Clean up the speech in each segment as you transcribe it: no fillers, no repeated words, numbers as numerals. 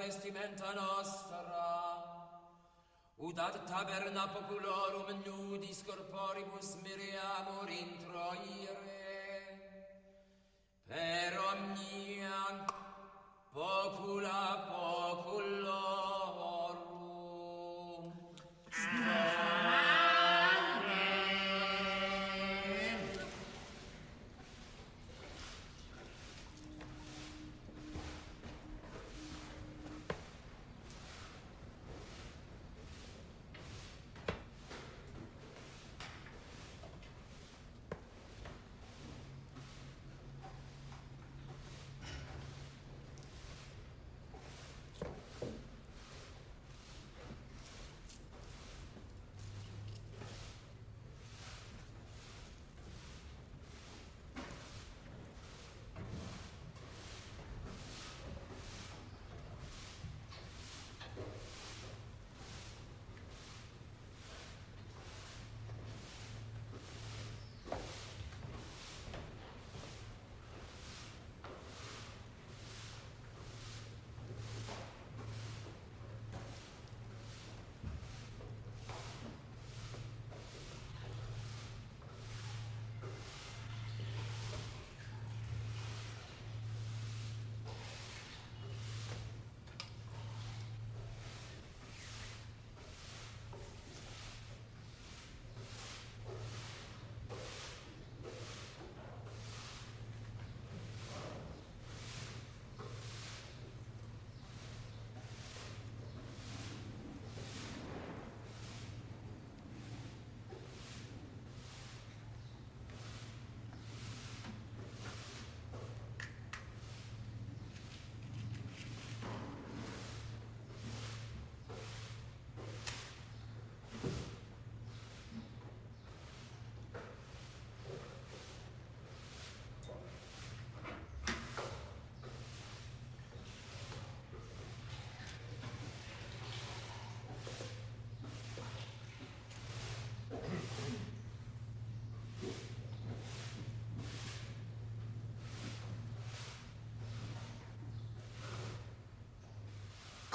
vestimenta nostra, ut ad taberna populorum nudis corporibus miriamur introire, per omnia popula populorum.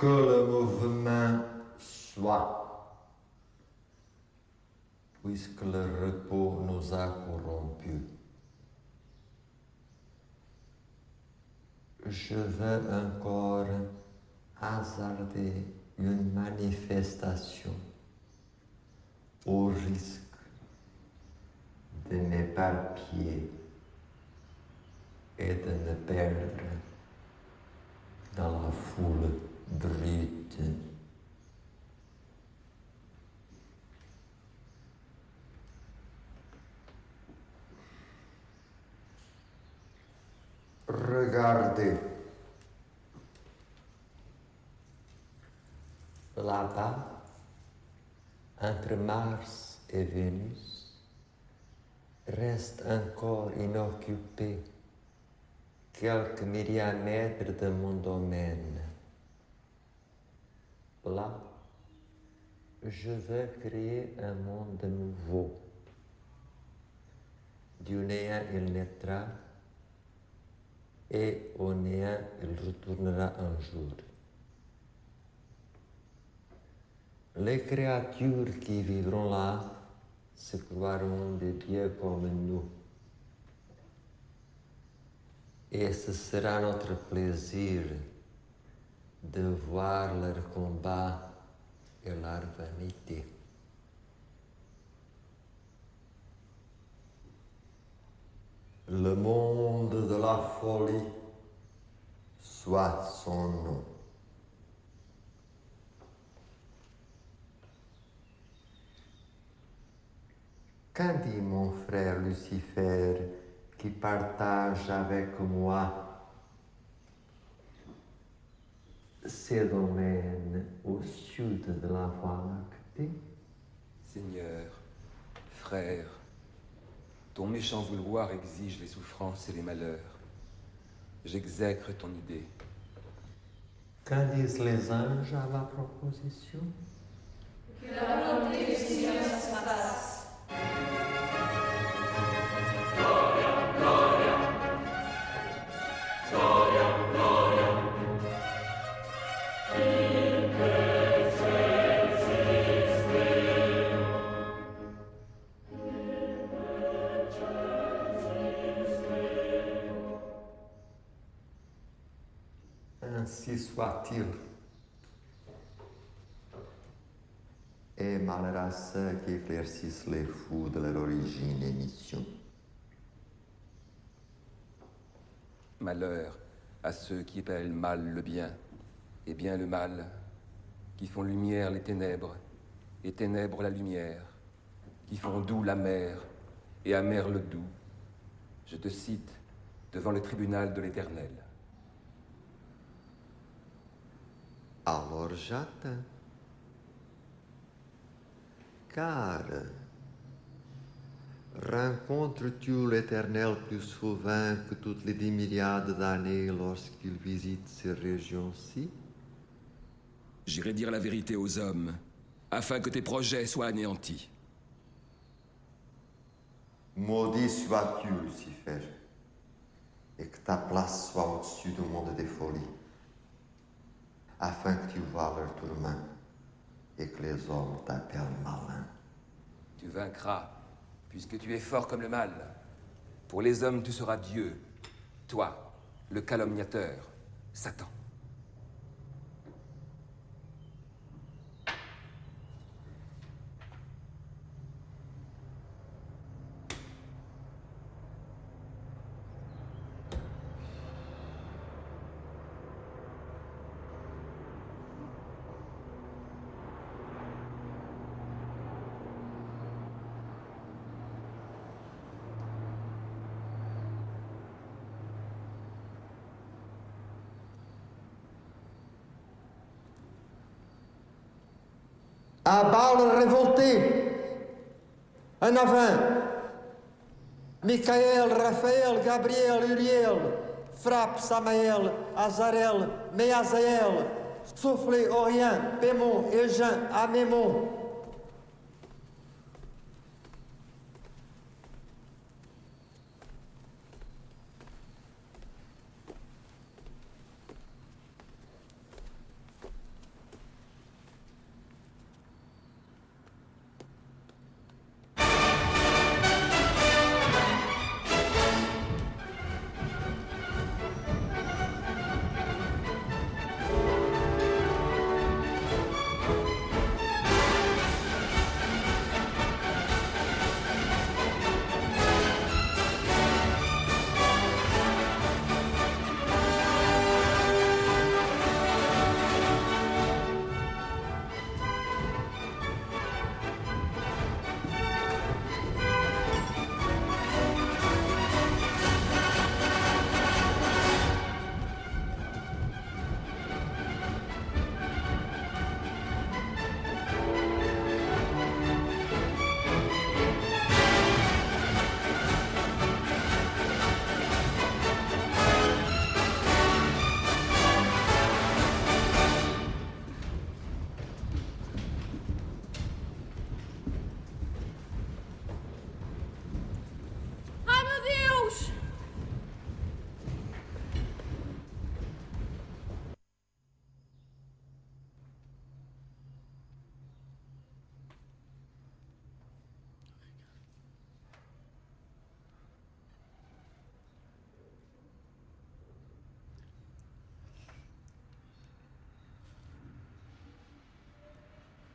Que le mouvement soit, puisque le repos nous a corrompus. Je veux encore hasarder une manifestation au risque de m'éparpiller et de me perdre dans la foule brute. Regardez, là-bas, entre Mars et Vénus, reste encore inoccupé quelques millimètres de mon domaine. Là, je veux créer un monde nouveau. Du néant, il naîtra, et au néant, il retournera un jour. Les créatures qui vivront là se croiront des dieux comme nous. Et ce sera notre plaisir de voir leur combat et leur vanité. Le monde de la folie soit son nom. Qu'en dit mon frère Lucifer qui partage avec moi ces domaines au sud de la Voie lactée? Seigneur, frère, ton méchant vouloir exige les souffrances et les malheurs. J'exècre ton idée. Qu'en disent les anges à ma proposition? Que la volonté du Seigneur se fasse. Ainsi soit-il. Et malheur à ceux qui éclaircissent les fous de leur origine et mission. Malheur à ceux qui appellent mal le bien, et bien le mal, qui font lumière les ténèbres, et ténèbres la lumière, qui font doux l'amer, et amer le doux. Je te cite devant le tribunal de l'Éternel. Alors j'attends. Car rencontres-tu l'Éternel plus souvent que toutes les 10 milliards d'années lorsqu'il visite ces régions-ci? J'irai dire la vérité aux hommes, afin que tes projets soient anéantis. Maudit sois-tu, Lucifer, et que ta place soit au-dessus du monde des folies, afin que tu vois leur tourment et que les hommes t'appellent malin. Tu vaincras, puisque tu es fort comme le mal. Pour les hommes, tu seras Dieu, toi, le calomniateur, Satan. À Baal révolté, en avant. Michael, Raphaël, Gabriel, Uriel, Frappe, Samaël, Azarel, Meazaël, Soufflé, Orient, Pémon, Eugène, Amémon.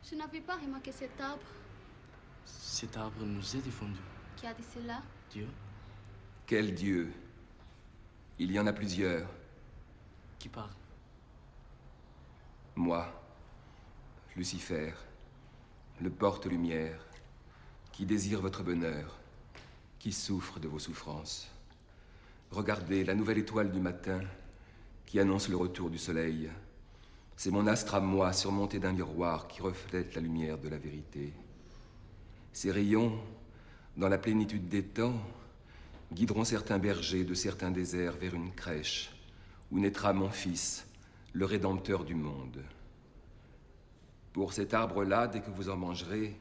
Je n'avais pas remarqué cet arbre. Cet arbre nous est défendu. Qui a dit cela? Dieu? Quel Dieu? Il y en a plusieurs. Qui parle? Moi, Lucifer, le porte-lumière, qui désire votre bonheur, qui souffre de vos souffrances. Regardez la nouvelle étoile du matin qui annonce le retour du soleil. C'est mon astre à moi, surmonté d'un miroir qui reflète la lumière de la vérité. Ces rayons, dans la plénitude des temps, guideront certains bergers de certains déserts vers une crèche où naîtra mon fils, le Rédempteur du monde. Pour cet arbre-là, dès que vous en mangerez,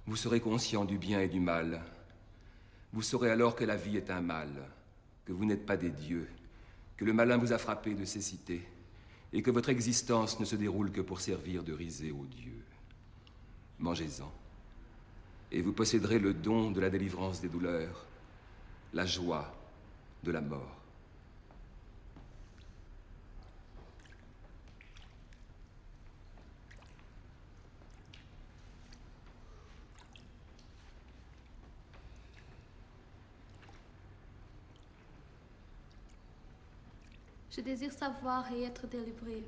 vous serez conscient du bien et du mal. Vous saurez alors que la vie est un mal, que vous n'êtes pas des dieux, que le malin vous a frappé de cécité, et que votre existence ne se déroule que pour servir de risée aux dieux. Mangez-en, et vous posséderez le don de la délivrance des douleurs, la joie de la mort. Je désire savoir et être délivré.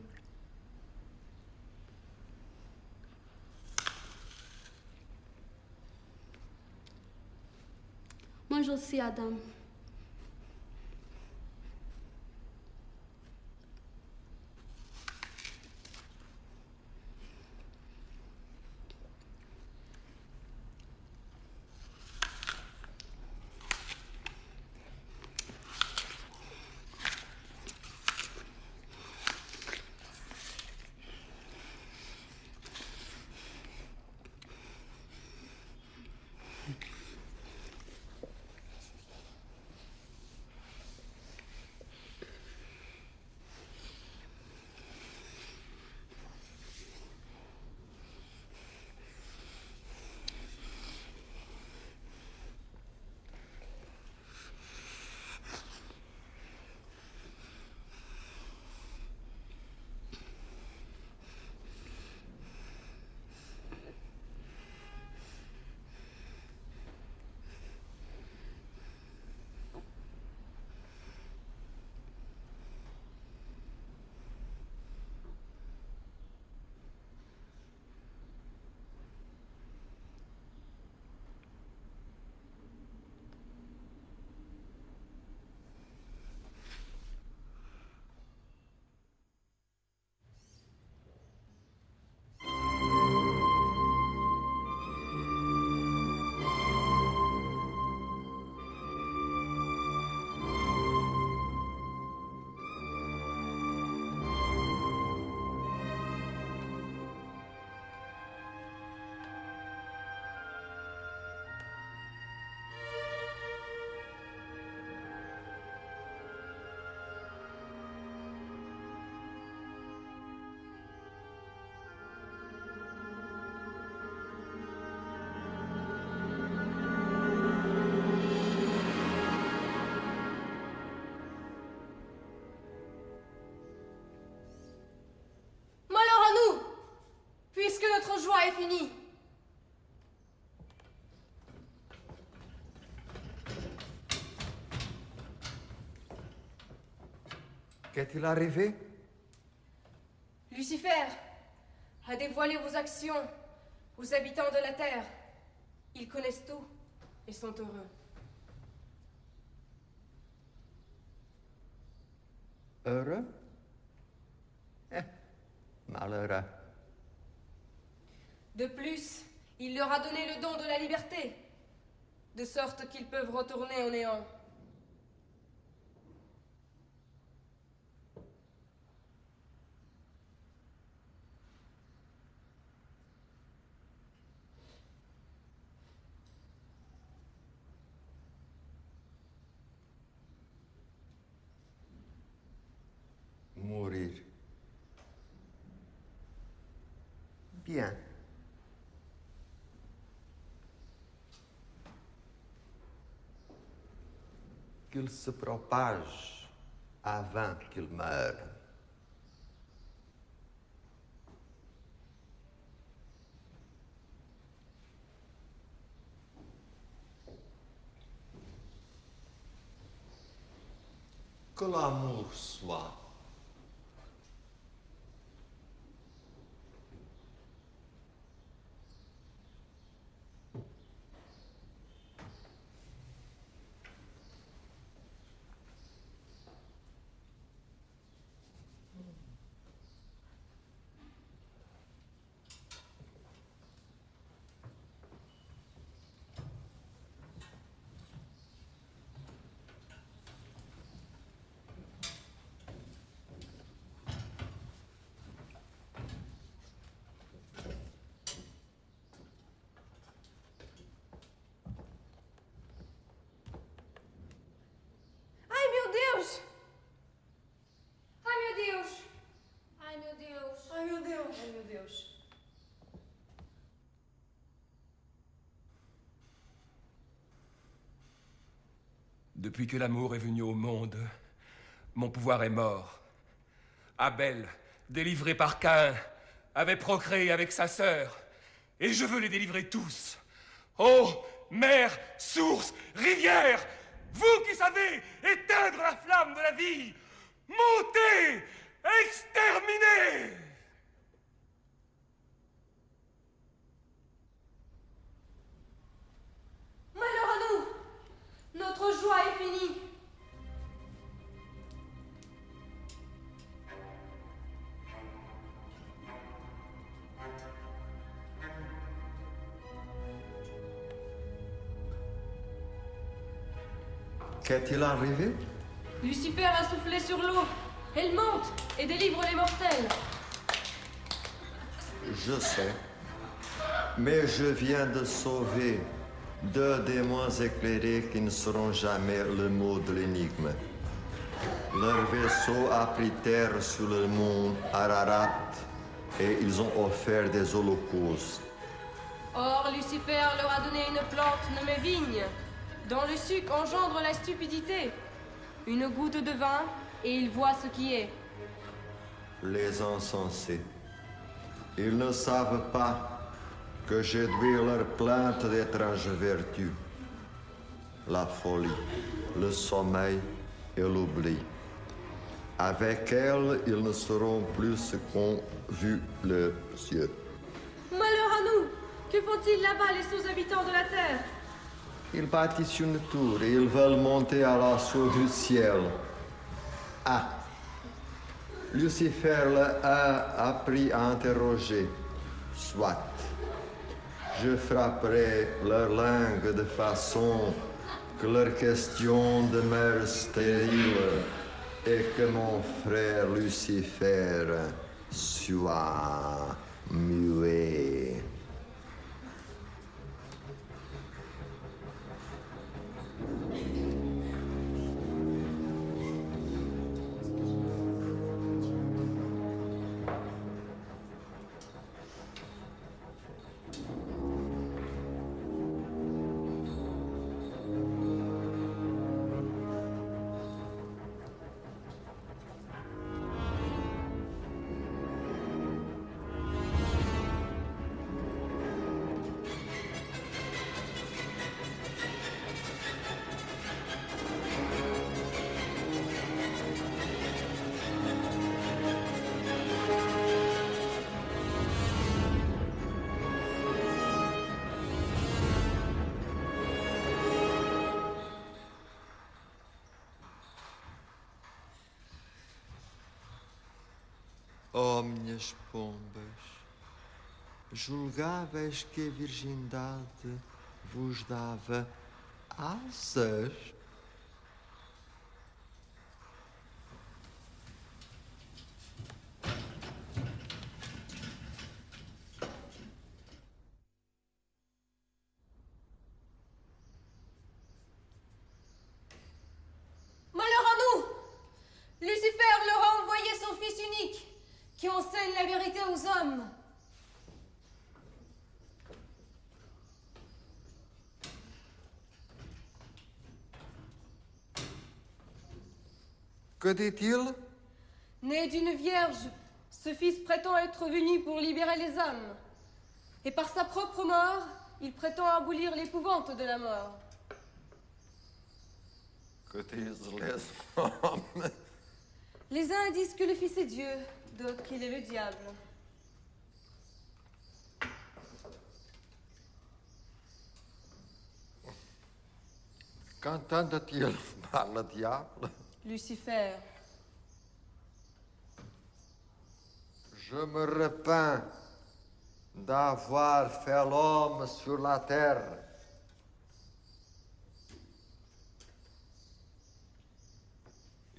Mange aussi, Adam. Notre joie est finie. Qu'est-il arrivé? Lucifer a dévoilé vos actions aux habitants de la terre. Ils connaissent tout et sont heureux. Heureux? Malheureux. De plus, il leur a donné le don de la liberté, de sorte qu'ils peuvent retourner au néant. Mourir. Bien. Qu'il se propage avant qu'il meure. Que l'amour soit. Ai, meu Deus! Ai, meu Deus! Ai, meu Deus! Ai, meu Deus. Ai, meu Deus! Depuis que l'amour est venu au monde, mon pouvoir est mort. Abel, délivré par Caïn, avait procréé avec sa sœur, et je veux les délivrer tous. Ô mer, source, rivière, vous qui savez éteindre la flamme de la vie, montez, exterminez! Malheur à nous! Notre joie est finie! Qu'est-il arrivé? Lucifer a soufflé sur l'eau. Elle monte et délivre les mortels. Je sais. Mais je viens de sauver 2 démons éclairés qui ne seront jamais le mot de l'énigme. Leur vaisseau a pris terre sur le mont Ararat et ils ont offert des holocaustes. Or, Lucifer leur a donné une plante nommée vigne, dont le suc engendre la stupidité. Une goutte de vin, et ils voient ce qui est. Les insensés. Ils ne savent pas que j'éduis leur plainte d'étranges vertus. La folie, le sommeil et l'oubli. Avec elles, ils ne seront plus ce qu'ont vu leurs yeux. Malheur à nous! Que font-ils là-bas, les sous-habitants de la terre? Ils bâtissent une tour et ils veulent monter à l'assaut du ciel. Ah! Lucifer a appris à interroger. Soit. Je frapperai leur langue de façon que leurs questions demeurent stériles et que mon frère Lucifer soit muet. Oh, minhas pombas, julgáveis que a virgindade vos dava asas? Malheur à nous! Lucifer leur a envoyé son fils unique, qui enseigne la vérité aux hommes. Que dit-il? Né d'une vierge, ce fils prétend être venu pour libérer les hommes. Et par sa propre mort, il prétend abolir l'épouvante de la mort. Que disent les hommes? Les uns disent que le Fils est Dieu, d'autres qu'il est le diable. Qu'entendent-ils par le diable? Lucifer. Je me repens d'avoir fait l'homme sur la terre.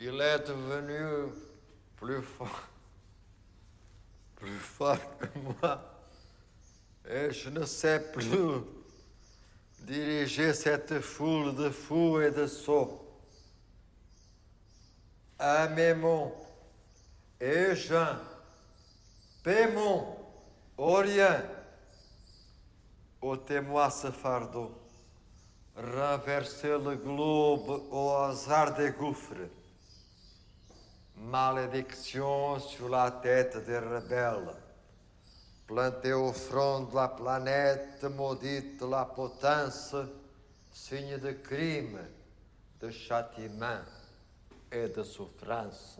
Il est devenu plus fort que moi. Et je ne sais plus diriger cette foule de fous et de sots. Aimons et Jean, Pémon, Orient, ôtez-moi ce fardeau, renversez le globe au hasard des gouffres. Malédiction sur la tête des rebelles. Plantez au front de la planète maudite la potence, signe de crime, de châtiment et de souffrance.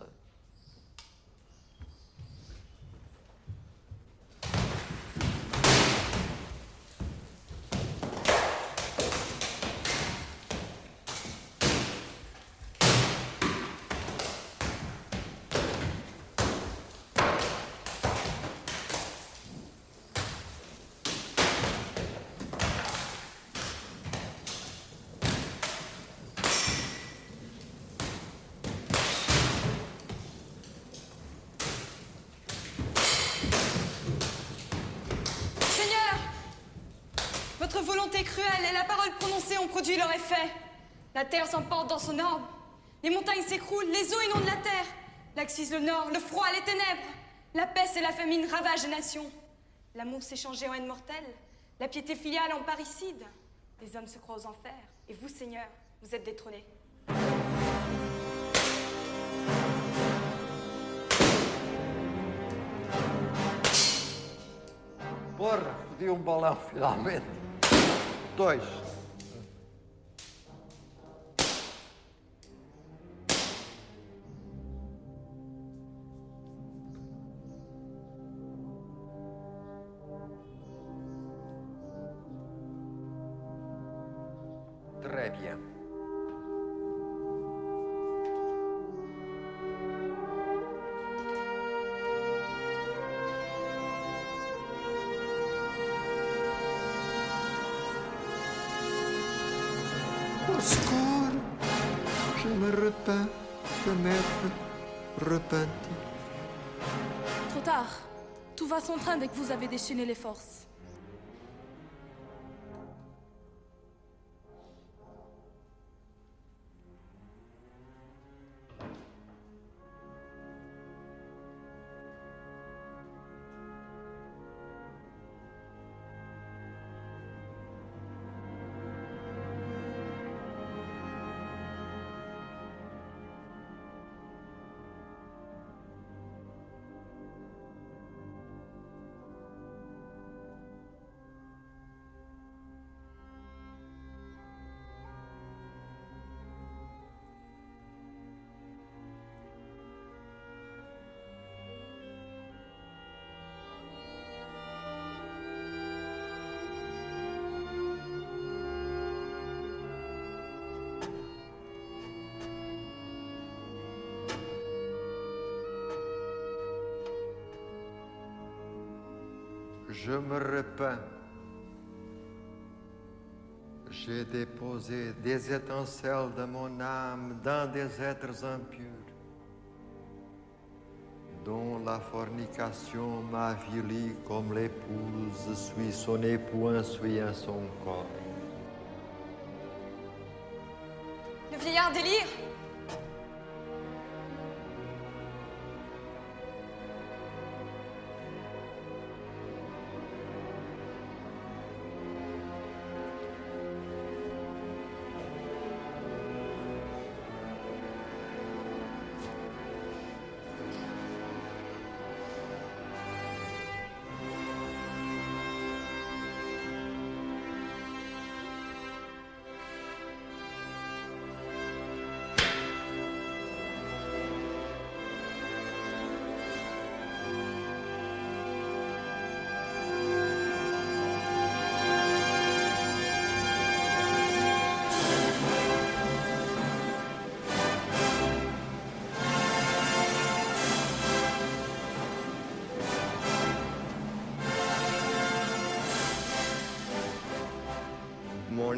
Votre volonté cruelle et la parole prononcée ont produit leur effet. La terre s'emporte dans son orbe. Les montagnes s'écroulent, les eaux inondent la terre. L'Axis le nord, le froid, les ténèbres. La peste et la famine ravagent les nations. L'amour s'est changé en haine mortelle. La piété filiale en parricide. Les hommes se croient aux enfers. Et vous, Seigneur, vous êtes détrônés. Porra, fodi balão finalmente. 2. Très bien. Au secours, je me repens de m'être repenti. Trop tard. Tout va son train dès que vous avez déchaîné les forces. Je me repens. J'ai déposé des étincelles de mon âme dans des êtres impurs, dont la fornication m'avilit comme l'épouse suit son époux insouillant son corps. Le vieillard délire.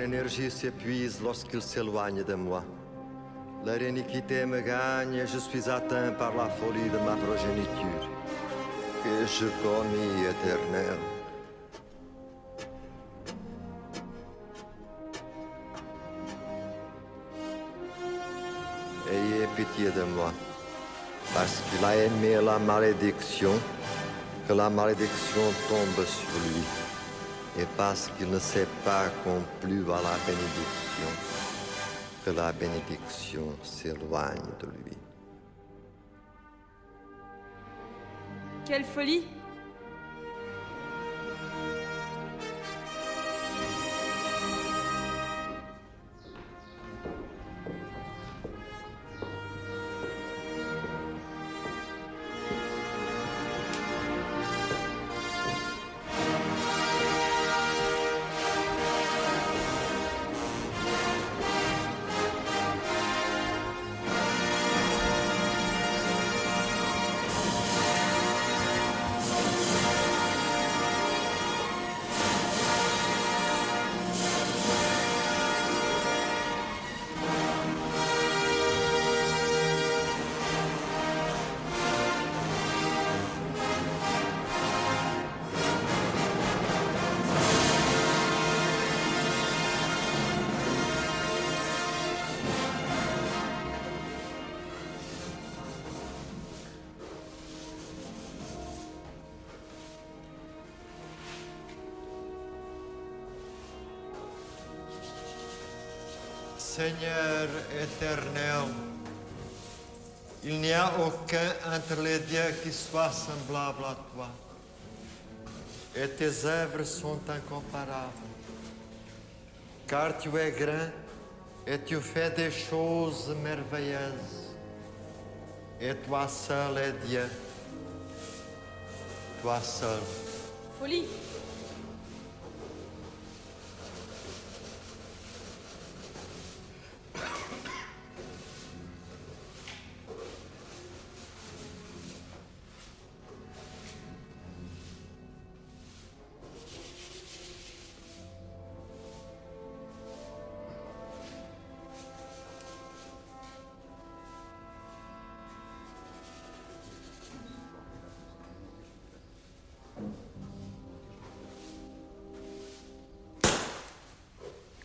énergie s'épuise lorsqu'ils s'éloignent de moi. Leur iniquité me gagne et je suis atteint par la folie de ma progéniture. Qu'ai-je commis, Éternel? Ayez pitié de moi, parce qu'il a aimé la malédiction, que la malédiction tombe sur lui, et parce qu'il ne s'est pas complu à la bénédiction, que la bénédiction s'éloigne de lui. Quelle folie! Seigneur éternel, il n'y a aucun entre les dieux qui soit semblable à toi. Et tes œuvres sont incomparables. Car tu es grand et tu fais des choses merveilleuses. Et toi seul es Dieu. Toi seul. Folie!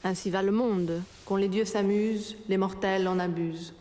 Ainsi va le monde. Quand les dieux s'amusent, les mortels en abusent.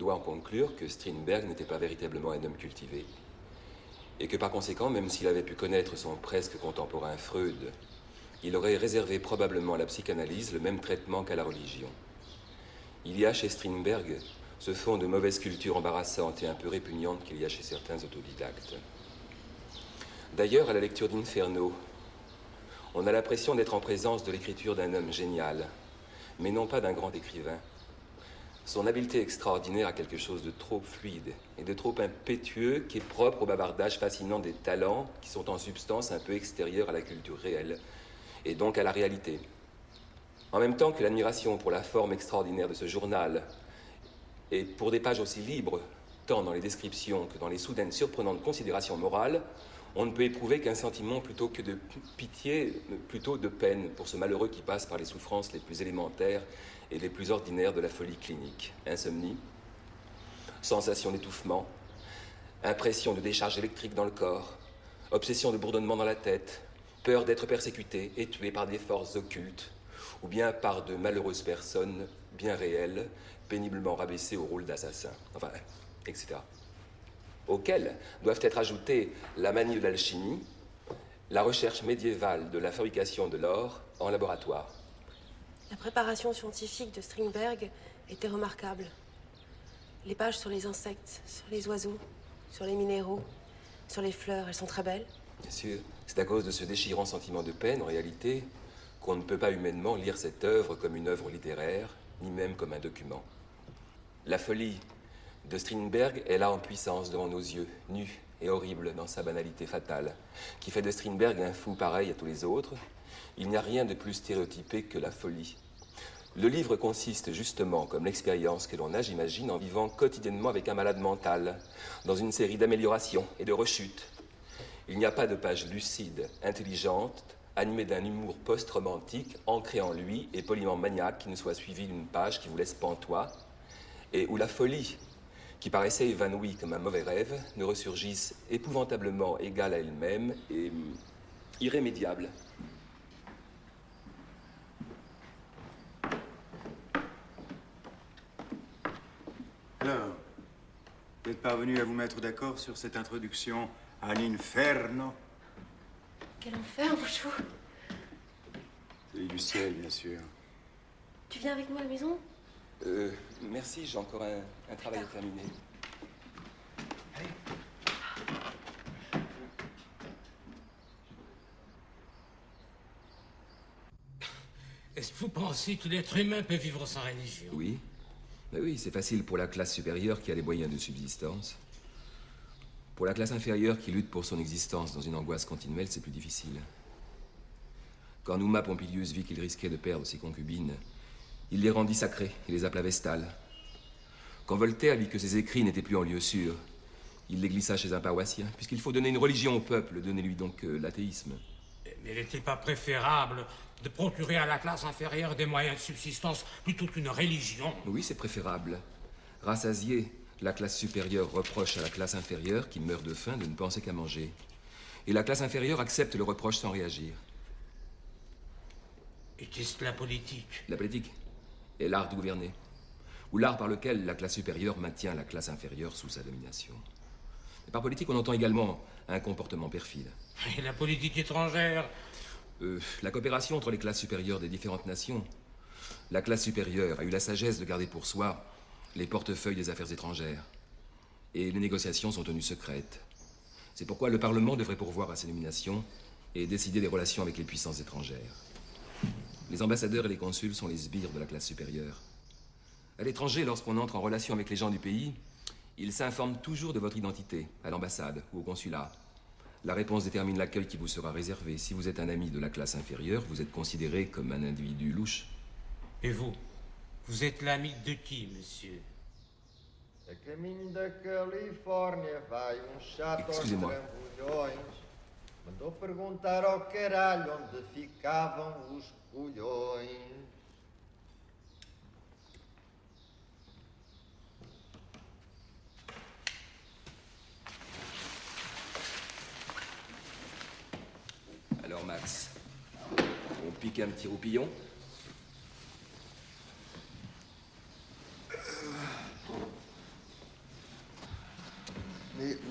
doit en conclure que Strindberg n'était pas véritablement un homme cultivé, et que par conséquent, même s'il avait pu connaître son presque contemporain Freud, il aurait réservé probablement à la psychanalyse le même traitement qu'à la religion. Il y a chez Strindberg ce fond de mauvaise culture embarrassante et un peu répugnante qu'il y a chez certains autodidactes. D'ailleurs, à la lecture d'Inferno, on a l'impression d'être en présence de l'écriture d'un homme génial, mais non pas d'un grand écrivain. Son habileté extraordinaire a quelque chose de trop fluide et de trop impétueux qui est propre au bavardage fascinant des talents qui sont en substance un peu extérieurs à la culture réelle et donc à la réalité. En même temps que l'admiration pour la forme extraordinaire de ce journal et pour des pages aussi libres, tant dans les descriptions que dans les soudaines surprenantes considérations morales, on ne peut éprouver qu'un sentiment plutôt que de pitié, plutôt de peine pour ce malheureux qui passe par les souffrances les plus élémentaires et les plus ordinaires de la folie clinique. Insomnie, sensation d'étouffement, impression de décharge électrique dans le corps, obsession de bourdonnement dans la tête, peur d'être persécuté et tué par des forces occultes, ou bien par de malheureuses personnes bien réelles, péniblement rabaissées au rôle d'assassin, enfin, etc. Auxquelles doivent être ajoutées la manie de l'alchimie, la recherche médiévale de la fabrication de l'or en laboratoire. La préparation scientifique de Strindberg était remarquable. Les pages sur les insectes, sur les oiseaux, sur les minéraux, sur les fleurs, elles sont très belles. Bien sûr, c'est à cause de ce déchirant sentiment de peine, en réalité, qu'on ne peut pas humainement lire cette œuvre comme une œuvre littéraire, ni même comme un document. La folie de Strindberg est là en puissance devant nos yeux, nus et horrible dans sa banalité fatale, qui fait de Strindberg un fou pareil à tous les autres. Il n'y a rien de plus stéréotypé que la folie. Le livre consiste justement, comme l'expérience que l'on a, j'imagine, en vivant quotidiennement avec un malade mental, dans une série d'améliorations et de rechutes. Il n'y a pas de page lucide, intelligente, animée d'un humour post-romantique, ancré en lui et poliment maniaque, qui ne soit suivie d'une page qui vous laisse pantois, et où la folie, qui paraissait évanouie comme un mauvais rêve, ne ressurgisse épouvantablement égale à elle-même et irrémédiable. Alors, vous êtes parvenu à vous mettre d'accord sur cette introduction à l'Inferno? Quel enfer, mon chou! Celui du ciel, bien sûr. Tu viens avec nous à la maison? Merci, j'ai encore un travail à terminer. Est-ce que vous pensez que l'être humain peut vivre sans religion? Oui. Mais oui, c'est facile pour la classe supérieure qui a les moyens de subsistance. Pour la classe inférieure qui lutte pour son existence dans une angoisse continuelle, c'est plus difficile. Quand Numa Pompilius vit qu'il risquait de perdre ses concubines, il les rendit sacrées et les appela vestales. Quand Voltaire vit que ses écrits n'étaient plus en lieu sûr, il les glissa chez un paroissien. Puisqu'il faut donner une religion au peuple, donnez-lui donc l'athéisme. Mais n'est-il pas préférable de procurer à la classe inférieure des moyens de subsistance plutôt qu'une religion? Oui, c'est préférable. Rassasié, la classe supérieure reproche à la classe inférieure, qui meurt de faim, de ne penser qu'à manger. Et la classe inférieure accepte le reproche sans réagir. Et qu'est-ce que la politique? La politique est l'art de gouverner, ou l'art par lequel la classe supérieure maintient la classe inférieure sous sa domination. Et par politique, on entend également un comportement perfide. Et la politique étrangère? La coopération entre les classes supérieures des différentes nations. La classe supérieure a eu la sagesse de garder pour soi les portefeuilles des affaires étrangères. Et les négociations sont tenues secrètes. C'est pourquoi le Parlement devrait pourvoir à ces nominations et décider des relations avec les puissances étrangères. Les ambassadeurs et les consuls sont les sbires de la classe supérieure. À l'étranger, lorsqu'on entre en relation avec les gens du pays, ils s'informent toujours de votre identité, à l'ambassade ou au consulat. La réponse détermine l'accueil qui vous sera réservé. Si vous êtes un ami de la classe inférieure, vous êtes considéré comme un individu louche. Et vous? Vous êtes l'ami de qui, monsieur? Excusez-moi. Mandou perguntar ao caralho onde ficavam os colhões. Alors, Max, on pique un petit roupillon?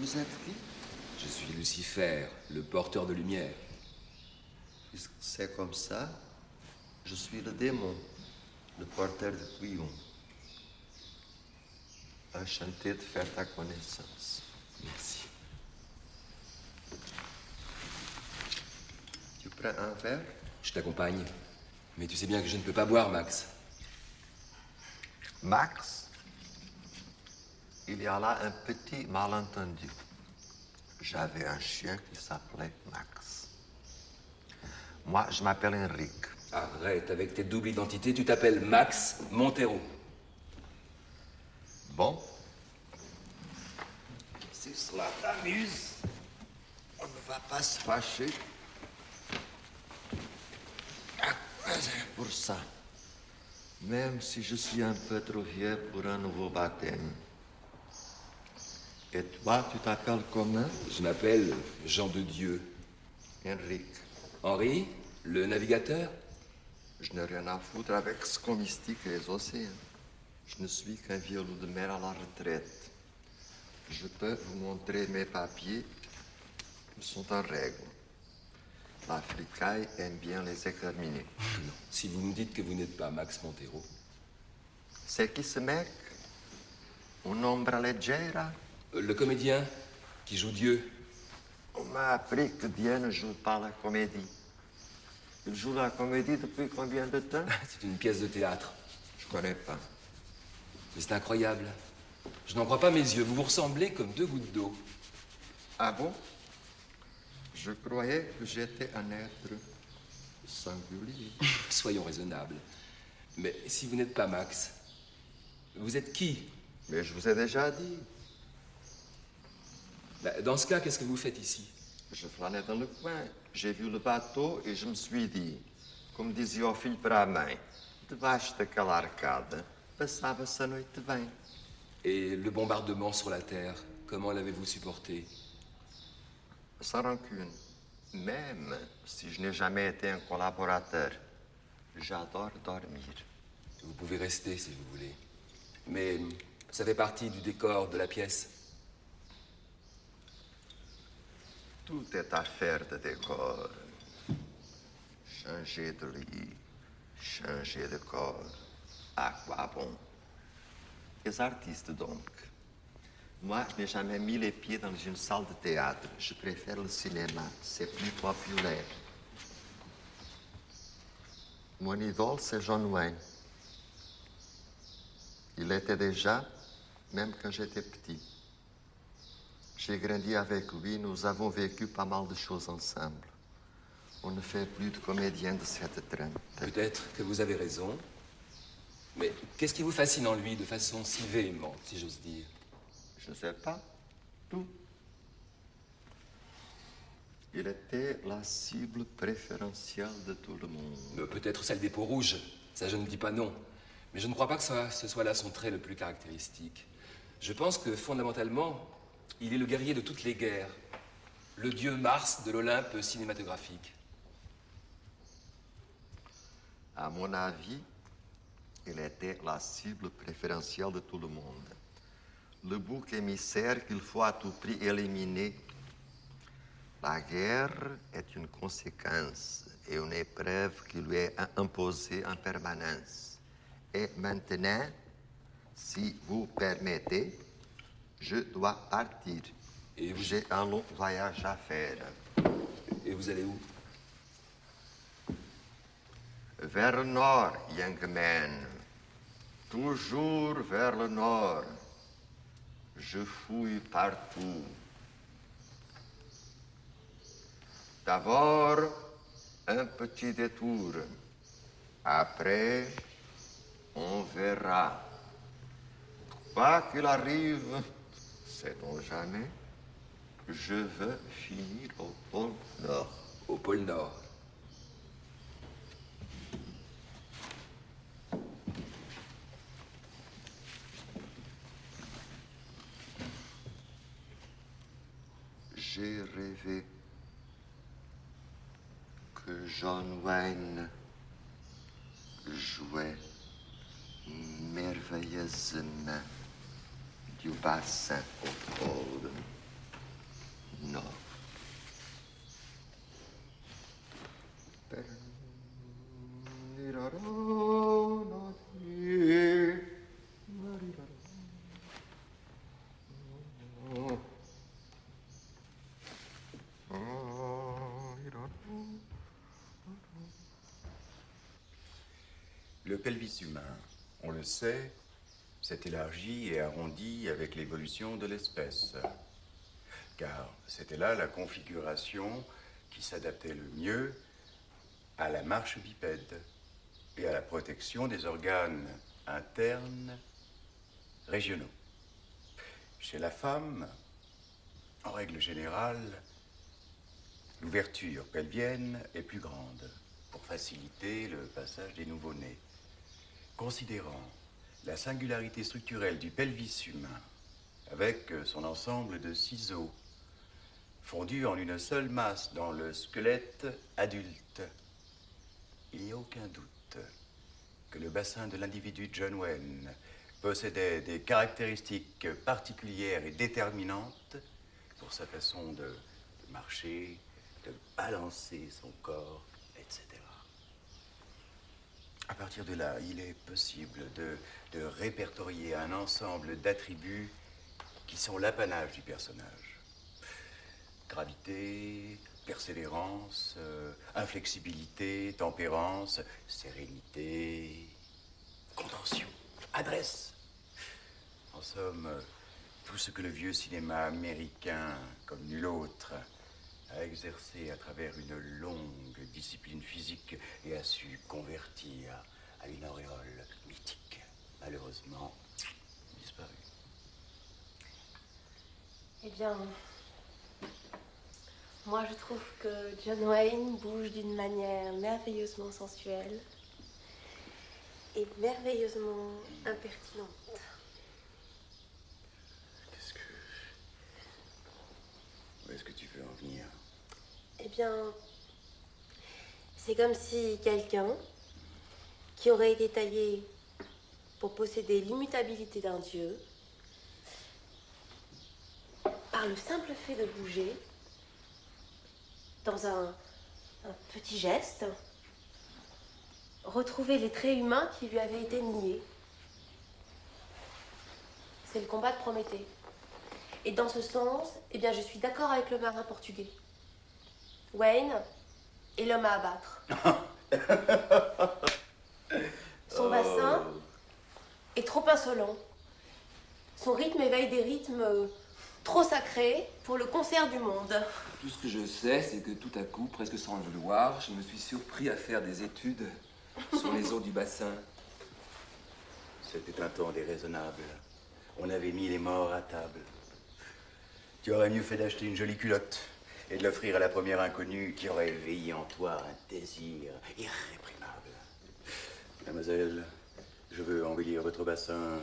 vous êtes qui? Je suis Lucifer, le porteur de lumière. Puisque c'est comme ça, je suis le démon, le porteur de Quion. Enchanté de faire ta connaissance. Merci. Tu prends un verre? Je t'accompagne. Mais tu sais bien que je ne peux pas boire, Max. Max, il y a là un petit malentendu. J'avais un chien qui s'appelait Max. Moi, je m'appelle Enrique. Arrête, avec tes doubles identités, tu t'appelles Max Montero. Bon. Si cela t'amuse, on ne va pas se fâcher. Pour ça. Même si je suis un peu trop vieux pour un nouveau baptême. Et toi, tu t'appelles comment? Je m'appelle Jean de Dieu. Enrique. Henri, le navigateur? Je n'ai rien à foutre avec ce qu'on mystique et les océans. Je ne suis qu'un vieux loup de mer à la retraite. Je peux vous montrer mes papiers. Ils sont en règle. L'Africaille aime bien les examiner. Non. Si vous me dites que vous n'êtes pas Max Montero. C'est qui ce mec? Un ombra leggera? Le comédien qui joue Dieu. On m'a appris que Dieu ne joue pas la comédie. Il joue la comédie depuis combien de temps? C'est une pièce de théâtre. Je connais pas. Mais c'est incroyable. Je n'en crois pas mes yeux. Vous vous ressemblez comme deux gouttes d'eau. Ah bon? Je croyais que j'étais un être singulier. Soyons raisonnables. Mais si vous n'êtes pas Max, vous êtes qui? Mais je vous ai déjà dit. Dans ce cas, qu'est-ce que vous faites ici? Je flânais dans le coin. J'ai vu le bateau et je me suis dit, como dizia o filho para a mãe, debaixo daquela arcada, passava-se a noite bem. Et le bombardement sur la Terre, comment l'avez-vous supporté? Sans rancune. Même si je n'ai jamais été un collaborateur, j'adore dormir. Vous pouvez rester si vous voulez. Mais ça fait partie du décor de la pièce. Tout est affaire de décor. Changer de lit, changer de corps. À quoi bon? Les artistes, donc. Moi, je n'ai jamais mis les pieds dans une salle de théâtre. Je préfère le cinéma. C'est plus populaire. Mon idole, c'est John Wayne. Il était déjà, même quand j'étais petit. J'ai grandi avec lui, nous avons vécu pas mal de choses ensemble. On ne fait plus de comédien de cette trempe. Peut-être que vous avez raison. Mais qu'est-ce qui vous fascine en lui de façon si véhémente, si j'ose dire? Je ne sais pas. Tout. Il était la cible préférentielle de tout le monde. Peut-être celle des peaux rouges. Ça, je ne dis pas non. Mais je ne crois pas que ce soit là son trait le plus caractéristique. Je pense que, fondamentalement, il est le guerrier de toutes les guerres. Le dieu Mars de l'Olympe cinématographique. À mon avis, il était la cible préférentielle de tout le monde. Le bouc émissaire qu'il faut à tout prix éliminer. La guerre est une conséquence et une épreuve qui lui est imposée en permanence. Et maintenant, si vous permettez, je dois partir. Et vous... J'ai un long voyage à faire. Et vous allez où? Vers le nord, young man. Toujours vers le nord. Je fouille partout. D'abord, un petit détour. Après, on verra. Quoi qu'il arrive, sait-on jamais, je veux finir au pôle Nord. Au pôle Nord. J'ai rêvé que John Wayne jouait merveilleusement du bassin au pôle. Non. Le pelvis humain, on le sait, s'est élargi et arrondi avec l'évolution de l'espèce. Car c'était là la configuration qui s'adaptait le mieux à la marche bipède et à la protection des organes internes régionaux. Chez la femme, en règle générale, l'ouverture pelvienne est plus grande pour faciliter le passage des nouveau-nés. Considérant la singularité structurelle du pelvis humain, avec son ensemble de ciseaux, fondus en une seule masse dans le squelette adulte, il n'y a aucun doute que le bassin de l'individu John Wayne possédait des caractéristiques particulières et déterminantes pour sa façon de marcher, de balancer son corps, etc. À partir de là, il est possible de répertorier un ensemble d'attributs qui sont l'apanage du personnage. Gravité, persévérance, inflexibilité, tempérance, sérénité, contention, adresse. En somme, tout ce que le vieux cinéma américain, comme nul autre, a exercé à travers une longue discipline physique et a su convertir à une auréole mythique, malheureusement disparue. Eh bien, moi je trouve que John Wayne bouge d'une manière merveilleusement sensuelle et merveilleusement impertinente. Où est-ce que tu veux en venir? Eh bien, c'est comme si quelqu'un qui aurait été taillé pour posséder l'immutabilité d'un dieu, par le simple fait de bouger, dans un petit geste, retrouver les traits humains qui lui avaient été niés. C'est le combat de Prométhée. Et dans ce sens, eh bien, je suis d'accord avec le marin portugais. Wayne est l'homme à abattre. Son bassin est trop insolent. Son rythme éveille des rythmes trop sacrés pour le concert du monde. Tout ce que je sais, c'est que tout à coup, presque sans le vouloir, je me suis surpris à faire des études sur les eaux du bassin. C'était un temps déraisonnable. On avait mis les morts à table. Tu aurais mieux fait d'acheter une jolie culotte et de l'offrir à la première inconnue qui aurait éveillé en toi un désir irréprimable. Mademoiselle, je veux embellir votre bassin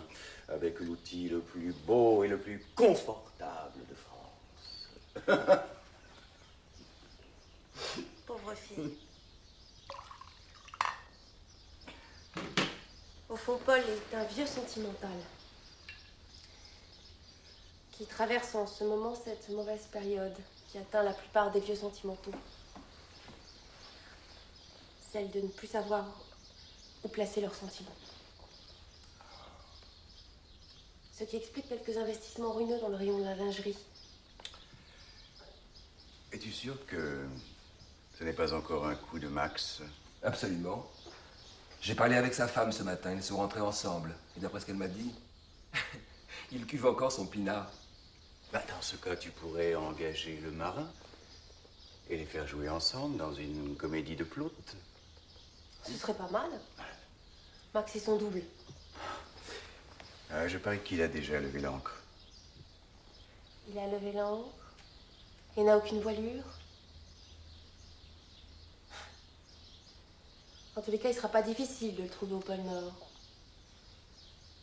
avec l'outil le plus beau et le plus confortable de France. Pauvre fille. Au fond, Paul est un vieux sentimental qui traverse en ce moment cette mauvaise période qui atteint la plupart des vieux sentimentaux. Celle de ne plus savoir où placer leurs sentiments. Ce qui explique quelques investissements ruineux dans le rayon de la lingerie. Es-tu sûr que ce n'est pas encore un coup de Max? Absolument. J'ai parlé avec sa femme ce matin, ils sont rentrés ensemble. Et d'après ce qu'elle m'a dit, il cuve encore son pinard. Bah, dans ce cas, tu pourrais engager le marin et les faire jouer ensemble dans une comédie de Plaute. Ce serait pas mal. Max est son double. Je parie qu'il a déjà levé l'ancre. Il a levé l'ancre et n'a aucune voilure. En tous les cas, il sera pas difficile de le trouver au pôle Nord.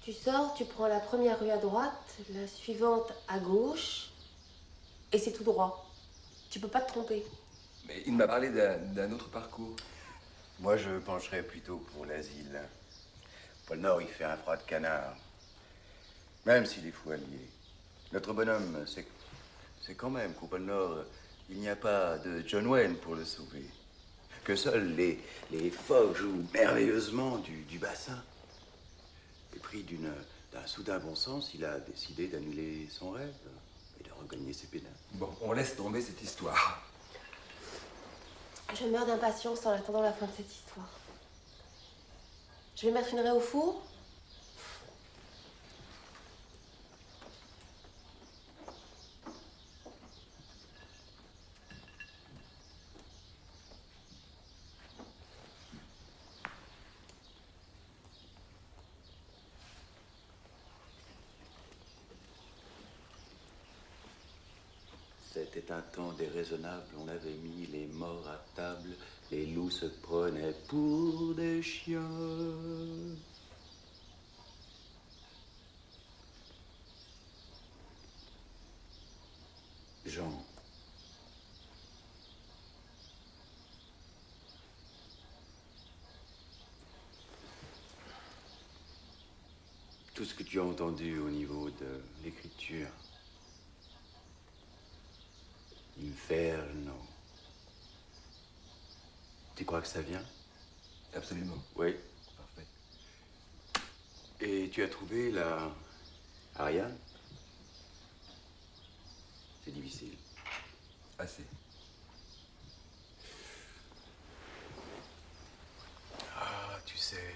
Tu sors, tu prends la première rue à droite, la suivante à gauche, et c'est tout droit. Tu peux pas te tromper. Mais il m'a parlé d'un autre parcours. Moi, je pencherais plutôt pour l'asile. Pôle Nord, il fait un froid de canard. Même s'il est fou allié. Notre bonhomme c'est quand même qu'au pôle Nord, il n'y a pas de John Wayne pour le sauver. Que seuls les phoques jouent merveilleusement du bassin. Et pris d'un soudain bon sens, il a décidé d'annuler son rêve et de regagner ses pénales. Bon, on laisse tomber cette histoire. Je meurs d'impatience en attendant la fin de cette histoire. Je vais mettre une raie au four. C'était un temps déraisonnable, on avait mis les morts à table, les loups se prenaient pour des chiens. Jean. Tout ce que tu as entendu au niveau de l'écriture, Inferno. Tu crois que ça vient? Absolument. Oui. Parfait. Et tu as trouvé la Ariane? C'est difficile. Assez. Ah, tu sais...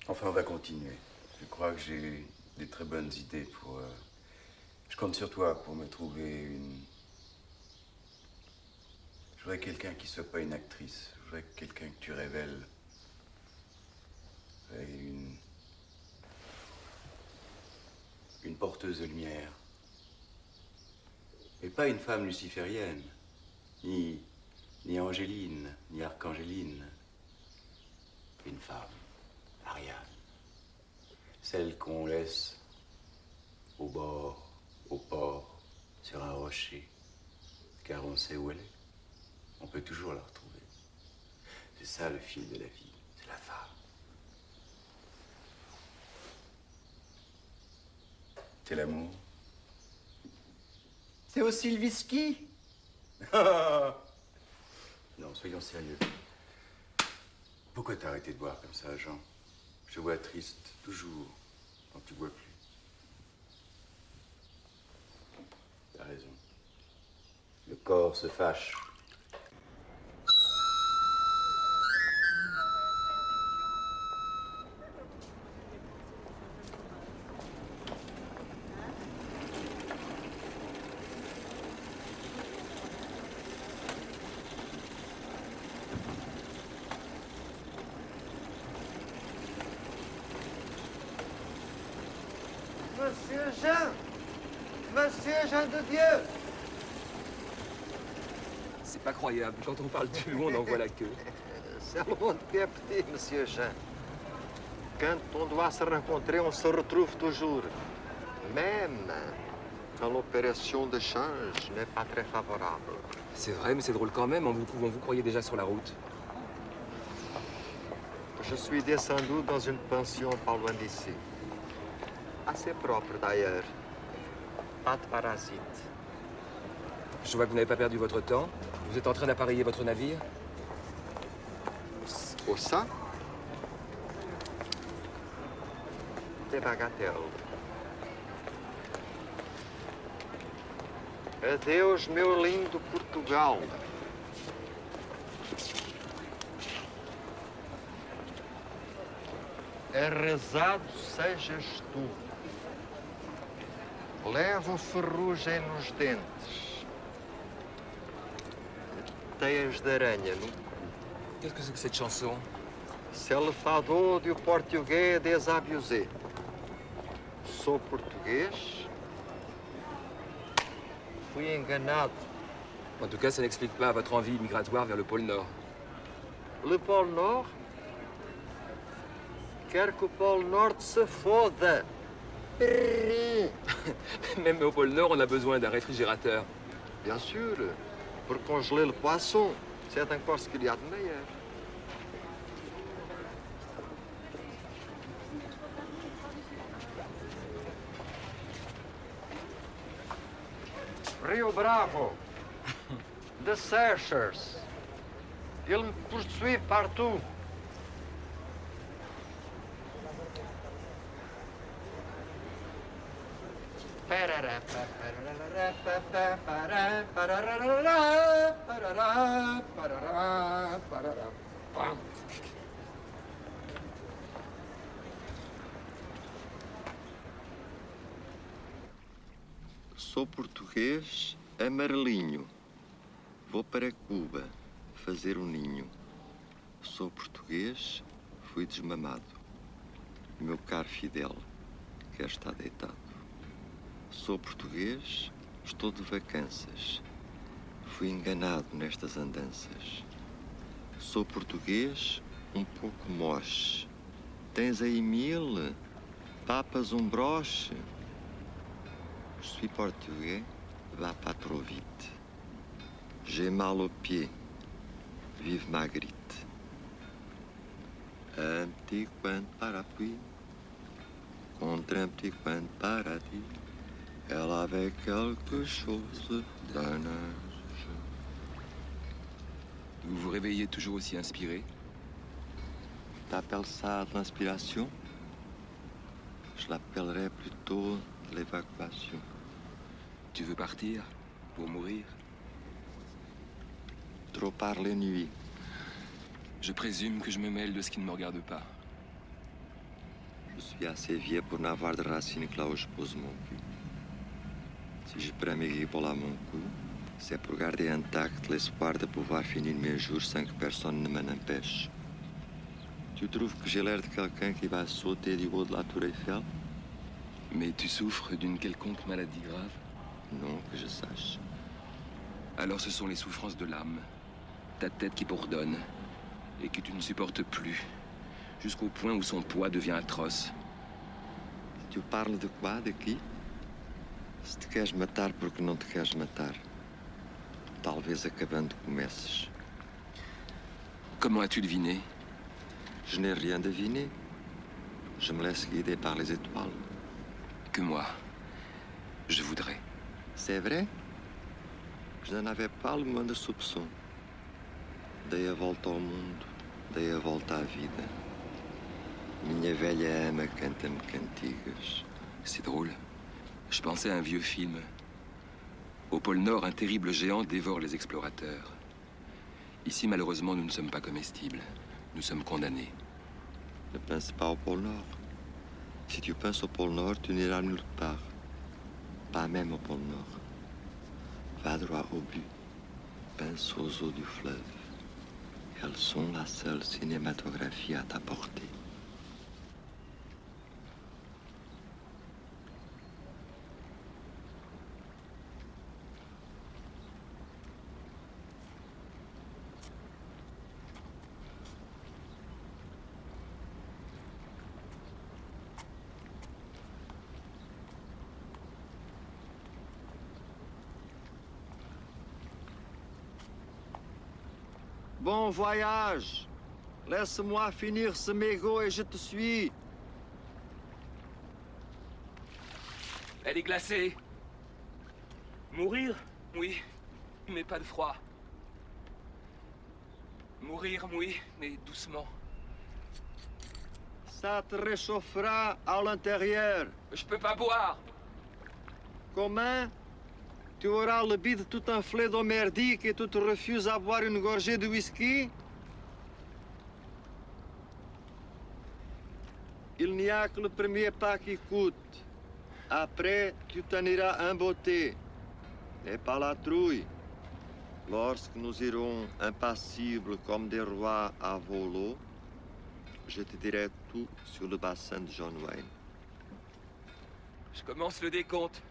Enfin, on va continuer. Je crois que j'ai des très bonnes idées pour... Je compte sur toi pour me trouver une... Je voudrais quelqu'un qui ne soit pas une actrice. Je voudrais quelqu'un que tu révèles. Une porteuse de lumière. Mais pas une femme luciférienne. Ni Angéline, ni Arcangéline. Une femme. Ariane. Celle qu'on laisse au bord, au port, sur un rocher. Car on sait où elle est. On peut toujours la retrouver. C'est ça le fil de la vie. C'est la femme. C'est l'amour. C'est aussi le whisky. Non, soyons sérieux. Pourquoi t'as arrêté de boire comme ça, Jean? Je te vois triste, toujours, quand tu bois plus. T'as raison. Le corps se fâche. Monsieur Jean de Dieu! C'est pas croyable. Quand on parle de nous, on en voit la queue. C'est le monde bien petit, monsieur Jean. Quand on doit se rencontrer, on se retrouve toujours. Même quand l'opération de change n'est pas très favorable. C'est vrai, mais c'est drôle quand même. On vous croyait déjà sur la route. Je suis descendu dans une pension pas loin d'ici. Assez propre d'ailleurs. Pas de parasites. Je vois que vous n'avez pas perdu votre temps. Vous êtes en train d'appareiller votre navire. Au ça? Des bagatelles. Adeus, meu lindo Portugal. Rezado sejas tu. Levo ferrugem nos dentes. Teias de aranha no cu. Qu'est-ce que c'est que cette chanson? C'est le fado do português desabusé. Sou português. Fui enganado. En tout cas, ça n'explique pas votre envie migratoire vers le pôle Nord. Le pôle Nord? Quero que o pôle Nord se foda. Même au pôle Nord, on a besoin d'un réfrigérateur. Bien sûr, pour congeler le poisson. C'est encore ce qu'il y a de meilleur. Rio Bravo, de Seychelles. Ils me poursuivent partout. Sou português amarelinho. Vou para Cuba fazer um ninho. Sou português, fui desmamado. Meu caro Fidel quer estar deitado. Sou português, estou de vacanças. Fui enganado nestas andanças. Sou português, um pouco moche. Tens aí 1000, papas um broche. Je suis portugais, va pas trop vite. J'ai mal aux pieds, vive Magritte. Un petit coin de parapluie, contre un petit coin de paradis. Elle avait quelque chose d'un âge. Vous vous réveillez toujours aussi inspiré? T'appelles ça de l'inspiration? Je l'appellerais plutôt de l'évacuation. Tu veux partir? Pour mourir? Trop parler nuit. Je présume que je me mêle de ce qui ne me regarde pas. Je suis assez vieux pour n'avoir de racines que là où je pose mon cul. Si je prends mes épaules à mon cou, c'est pour garder intact l'espoir de pouvoir finir mes jours sans que personne ne m'en empêche. Tu trouves que j'ai l'air de quelqu'un qui va sauter du haut de la tour Eiffel? Mais tu souffres d'une quelconque maladie grave? Non, que je sache. Alors ce sont les souffrances de l'âme, ta tête qui bourdonne, et que tu ne supportes plus, jusqu'au point où son poids devient atroce. Tu parles de quoi? De qui? Se te queres matar porque não te queres matar. Talvez acabando comeces. Comment as-tu deviné? Je n'ai rien deviné. Je me laisse guider par les étoiles. Que moi, je voudrais. C'est vrai? Je n'en avais pas le moindre soupçon. Dei a volta ao mundo, dei a volta à vida. Minha velha ama canta-me cantigas. C'est drôle. Je pensais à un vieux film. Au pôle Nord, un terrible géant dévore les explorateurs. Ici, malheureusement, nous ne sommes pas comestibles. Nous sommes condamnés. Ne pense pas au pôle Nord. Si tu penses au pôle Nord, tu n'iras nulle part. Pas même au pôle Nord. Va droit au but. Pense aux eaux du fleuve. Elles sont la seule cinématographie à ta portée. Bon voyage. Laisse-moi finir ce mégot et je te suis. Elle est glacée. Mourir? Oui, mais pas de froid. Mourir, oui, mais doucement. Ça te réchauffera à l'intérieur. Je peux pas boire. Comment? Tu auras le bide tout enflé d'eau merdique et tu te refuses à boire une gorgée de whisky? Il n'y a que le premier pas qui coûte. Après, tu t'en iras imbotter. Et pas la trouille. Lorsque nous irons impassibles comme des rois à volo, je te dirai tout sur le bassin de John Wayne. Je commence le décompte.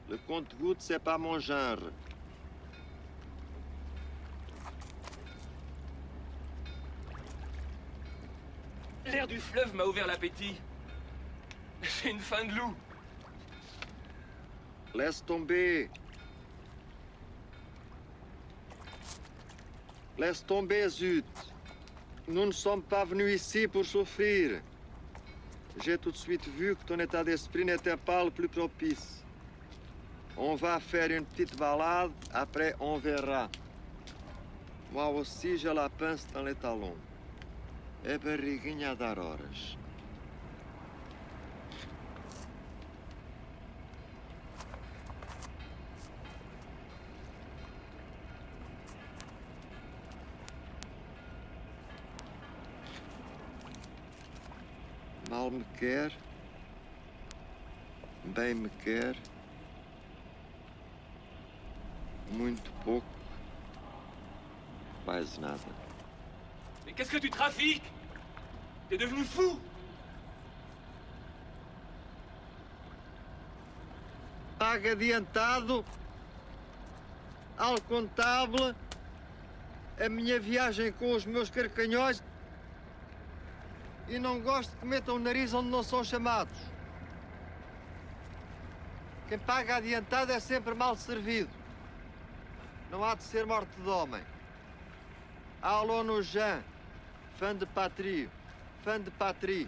Le compte-gouttes, c'est pas mon genre. L'air du fleuve m'a ouvert l'appétit. J'ai une faim de loup. Laisse tomber. Laisse tomber, zut. Nous ne sommes pas venus ici pour souffrir. J'ai tout de suite vu que ton état d'esprit n'était pas le plus propice. On va faire une petite balade, après on verra. Moi aussi, j'ai la pince dans les talons. É barriguinha a dar horas. Mal me quer, bem me quer, muito pouco, quase nada. Mais qu'est-ce que tu trafiques? T'es devenu fou? Paga adiantado, ao contábil, a minha viagem com os meus carcanhões e não gosto que metam o nariz onde não são chamados. Quem paga adiantado é sempre mal servido. Não há de ser morte de homem. Allons nos gens, fin de patrie, fin de patrie.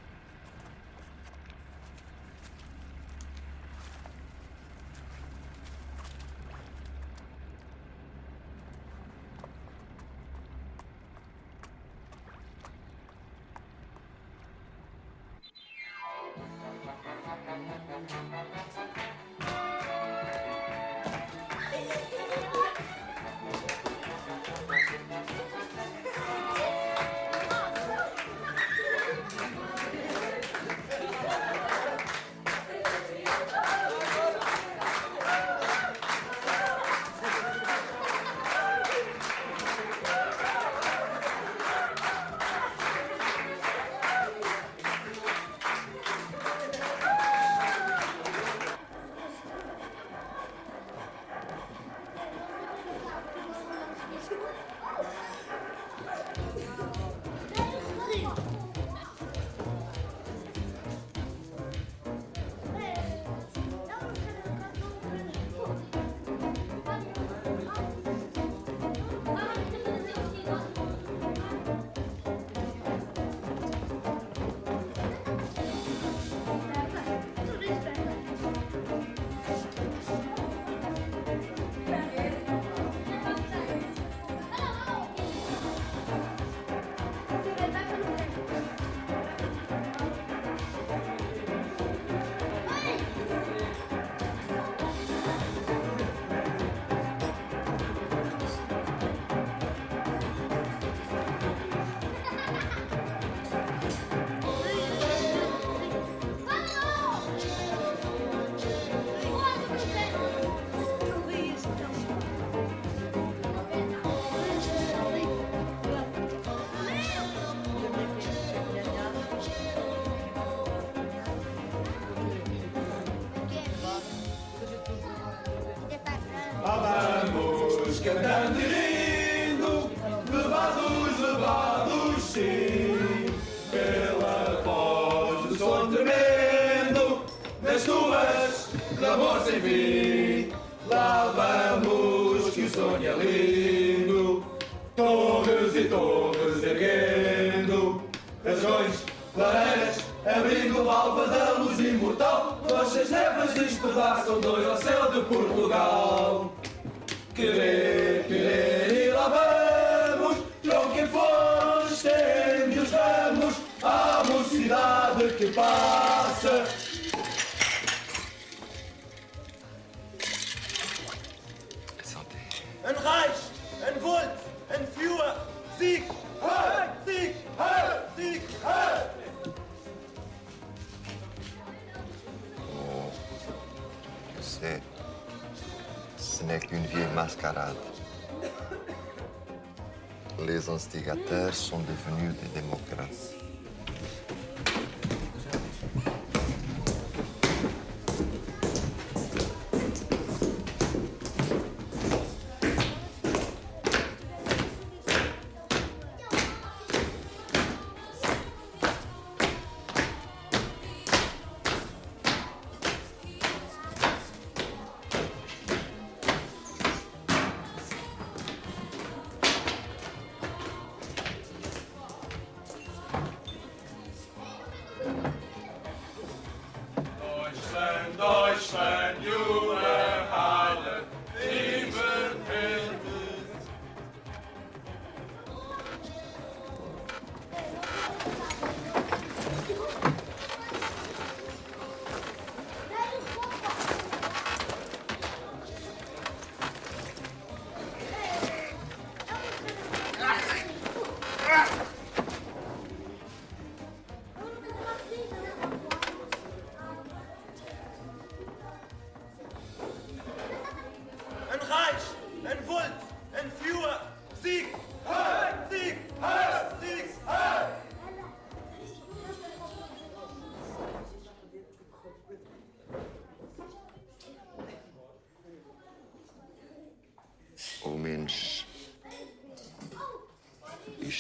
Vamos cantando e rindo, levados, levados, sim, pela voz do som tremendo, das tuas de amor sem fim. Lá vamos que o sonho é lindo, torres e torres erguendo, rasgões, lareiras, abrindo alva da luz imortal, rochas neves despedaçam dois ao céu de Portugal. Querer, querer e lá vamos, com quem for, estende os ramos à mocidade que passa. Ein Reich, ein Wolf, ein Führer, Sieg, Heil, Sieg, Heil, Sieg, Heil! Oh, je sais, ce n'est qu'une vieille mascarade. Les instigateurs sont devenus des démocrates.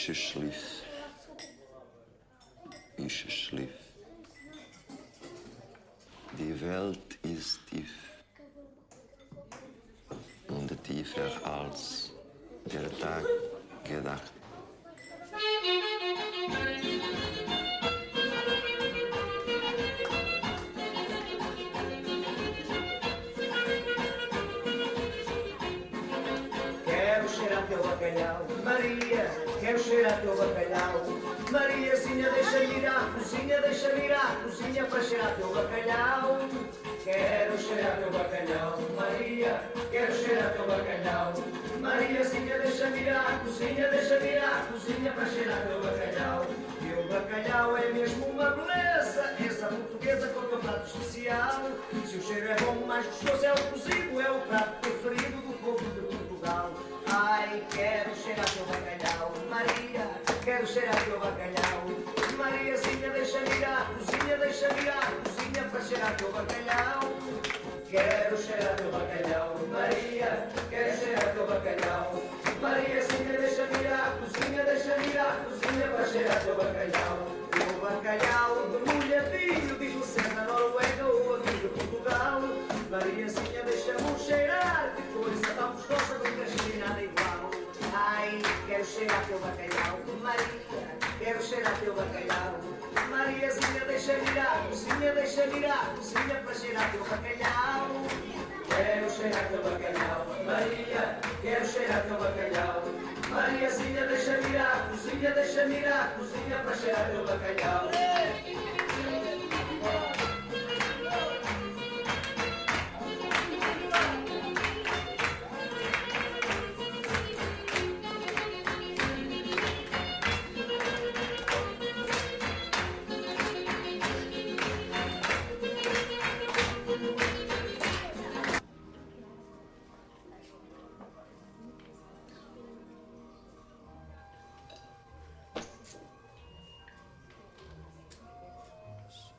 Ich schlief. Ich schlief. Die Welt ist tief. Und tiefer als der Tag gedacht. Quero cheirar teu bacalhau, Maria, quero cheirar teu bacalhau. Mariazinha, deixa-me ir à cozinha, deixa-me ir à cozinha para cheirar teu bacalhau. Quero cheirar teu bacalhau, Maria, quero cheirar teu bacalhau. Mariazinha, deixa-me ir à cozinha, deixa-me ir à cozinha para cheirar teu bacalhau. Teu bacalhau é mesmo uma beleza, essa portuguesa com teu prato especial. Se o cheiro é bom, o mais gostoso é o cozido, é o prato preferido do povo de Portugal. Ai, quero cheirar teu bacalhau, Maria, quero cheirar teu bacalhau. Mariazinha, deixa-me ir à cozinha, deixa-me ir à cozinha para cheirar teu bacalhau. Quero cheirar teu bacalhau, Maria, quero cheirar teu bacalhau. Mariazinha, deixa-me ir à cozinha, deixa-me ir à cozinha para cheirar teu bacalhau. Teu bacalhau de molhadinho, diz-me sempre na Noruega ou aqui de Portugal. Mariazinha, deixa-me cheirar, que coisa tão gostosa, nunca cheirei nada igual. Ai, quero cheirar teu bacalhau, Maria, quero cheirar teu bacalhau. Mariazinha, deixa-me ir à cozinha, deixa-me ir à cozinha para cheirar teu bacalhau. Quero cheirar teu bacalhau, Maria, quero cheirar teu bacalhau. Mariazinha, deixa-me ir à cozinha, deixa-me ir à cozinha para cheirar teu bacalhau.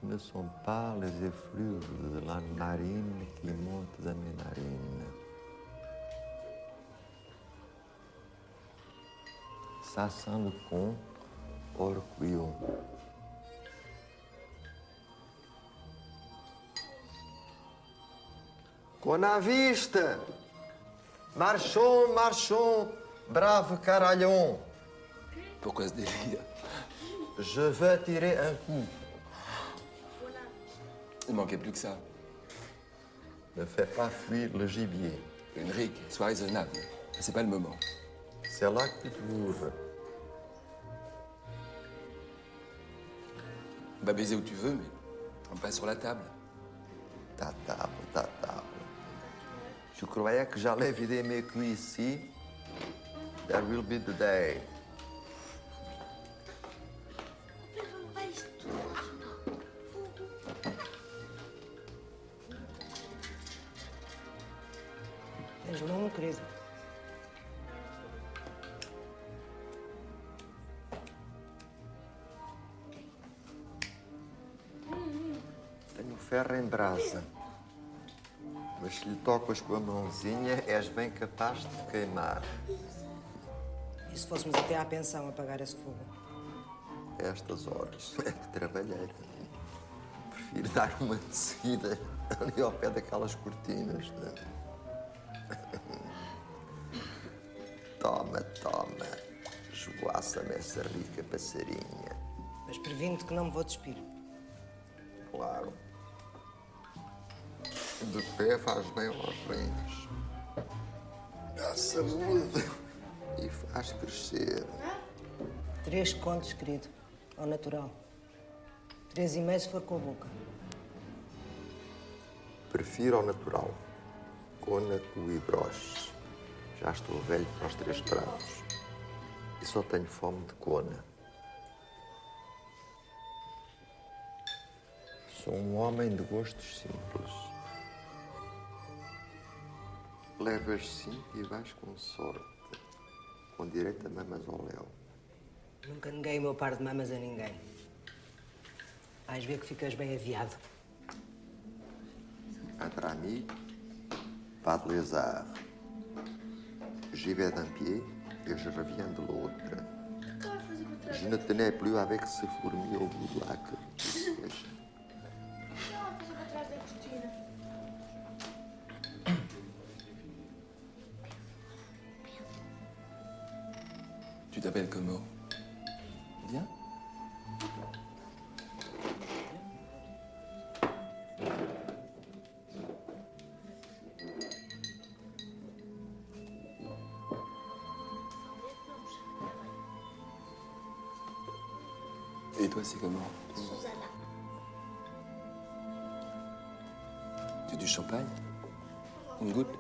Ce ne sont pas les effluves de la narine qui montent dans mes narines. Ça sent le con hors cuillon. Con a vista! Marchons, marchons, brave caralhon! Pourquoi ce délire? Je veux tirer un coup. Il manquait plus que ça. Ne fais pas fuir le gibier. Henrik, sois raisonnable. C'est pas le moment. C'est là que tu t'ouvres. On va baiser où tu veux, mais on passe sur la table. Ta table, ta table. Tu croyais que j'allais vider mes cuits ici? There will be the day. És longo, querido. Tenho ferro em brasa. Mas se lhe tocas com a mãozinha, és bem capaz de queimar. E se fôssemos até à pensão apagar esse fogo? A estas horas é que trabalhei. Prefiro dar uma descida ali ao pé daquelas cortinas. Toma, toma. Esvoaça-me essa rica passarinha. Mas previno-te que não me vou despir. Claro. De pé faz bem aos rins. Dá saúde e faz crescer. 3 contos, querido. Ao natural. 3,5 se for com a boca. Prefiro ao natural. Cona, cu e broche. Já estou velho para os 3 pratos. E só tenho fome de cona. Sou um homem de gostos simples. Levas cinto e vais com sorte. Com direito a mamas ao léu. Nunca neguei o meu par de mamas a ninguém. Vais ver que ficas bem aviado. Entre amis, pas de lézard. J'y vais d'un pied et je reviens de l'autre. Je ne tenais plus avec ces fourmis au bout de la queue. Tu t'appelles comment? Bien? Et toi, c'est comment? Susanna. Tu veux du champagne? Une goutte?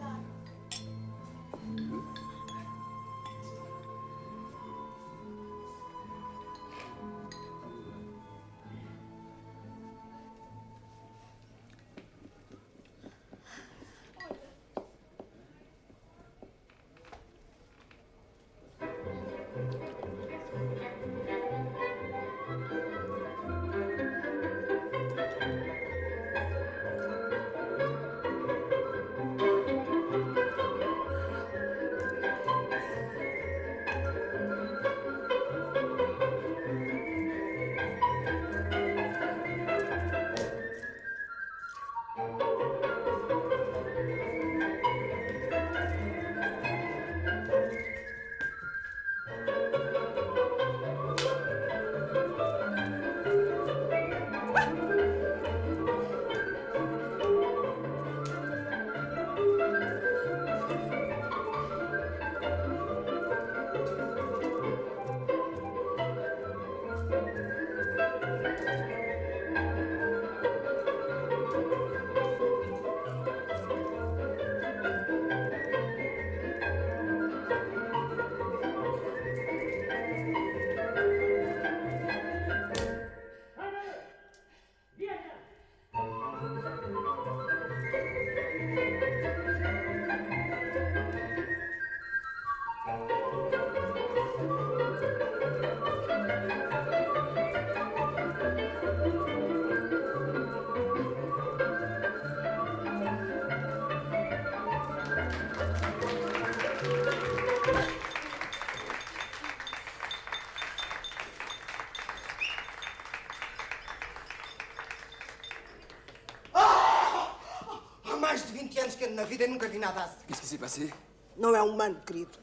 Mais de 20 anos que ando na vida e nunca vi nada assim. Qu'est-ce qui s'est passé? Não é humano, querido.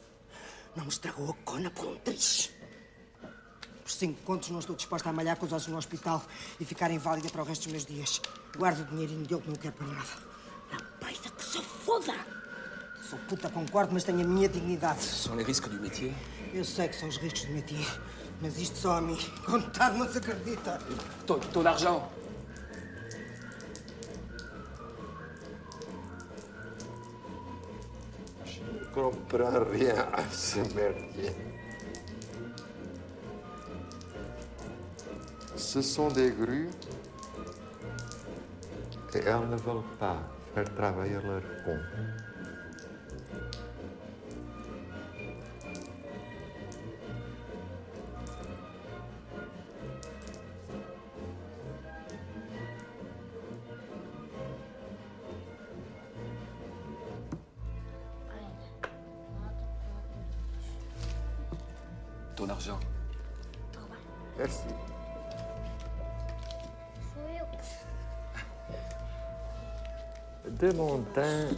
Não me estragou a cona por um triz. Por 5 contos não estou disposta a malhar com os ossos no hospital e ficar inválida para o resto dos meus dias. Guardo o dinheirinho dele que não quero para nada. Rapaz, que se foda! Sou puta, concordo, mas tenho a minha dignidade. Ce sont les risques du métier. Eu sei que são os riscos do métier, mas isto só a mim. Contado não se acredita. Ton argent. Je ne comprends rien à ce merdier. Ce sont des grues et elles ne veulent pas faire travailler leur con. Ton argent. Merci. De mon temps,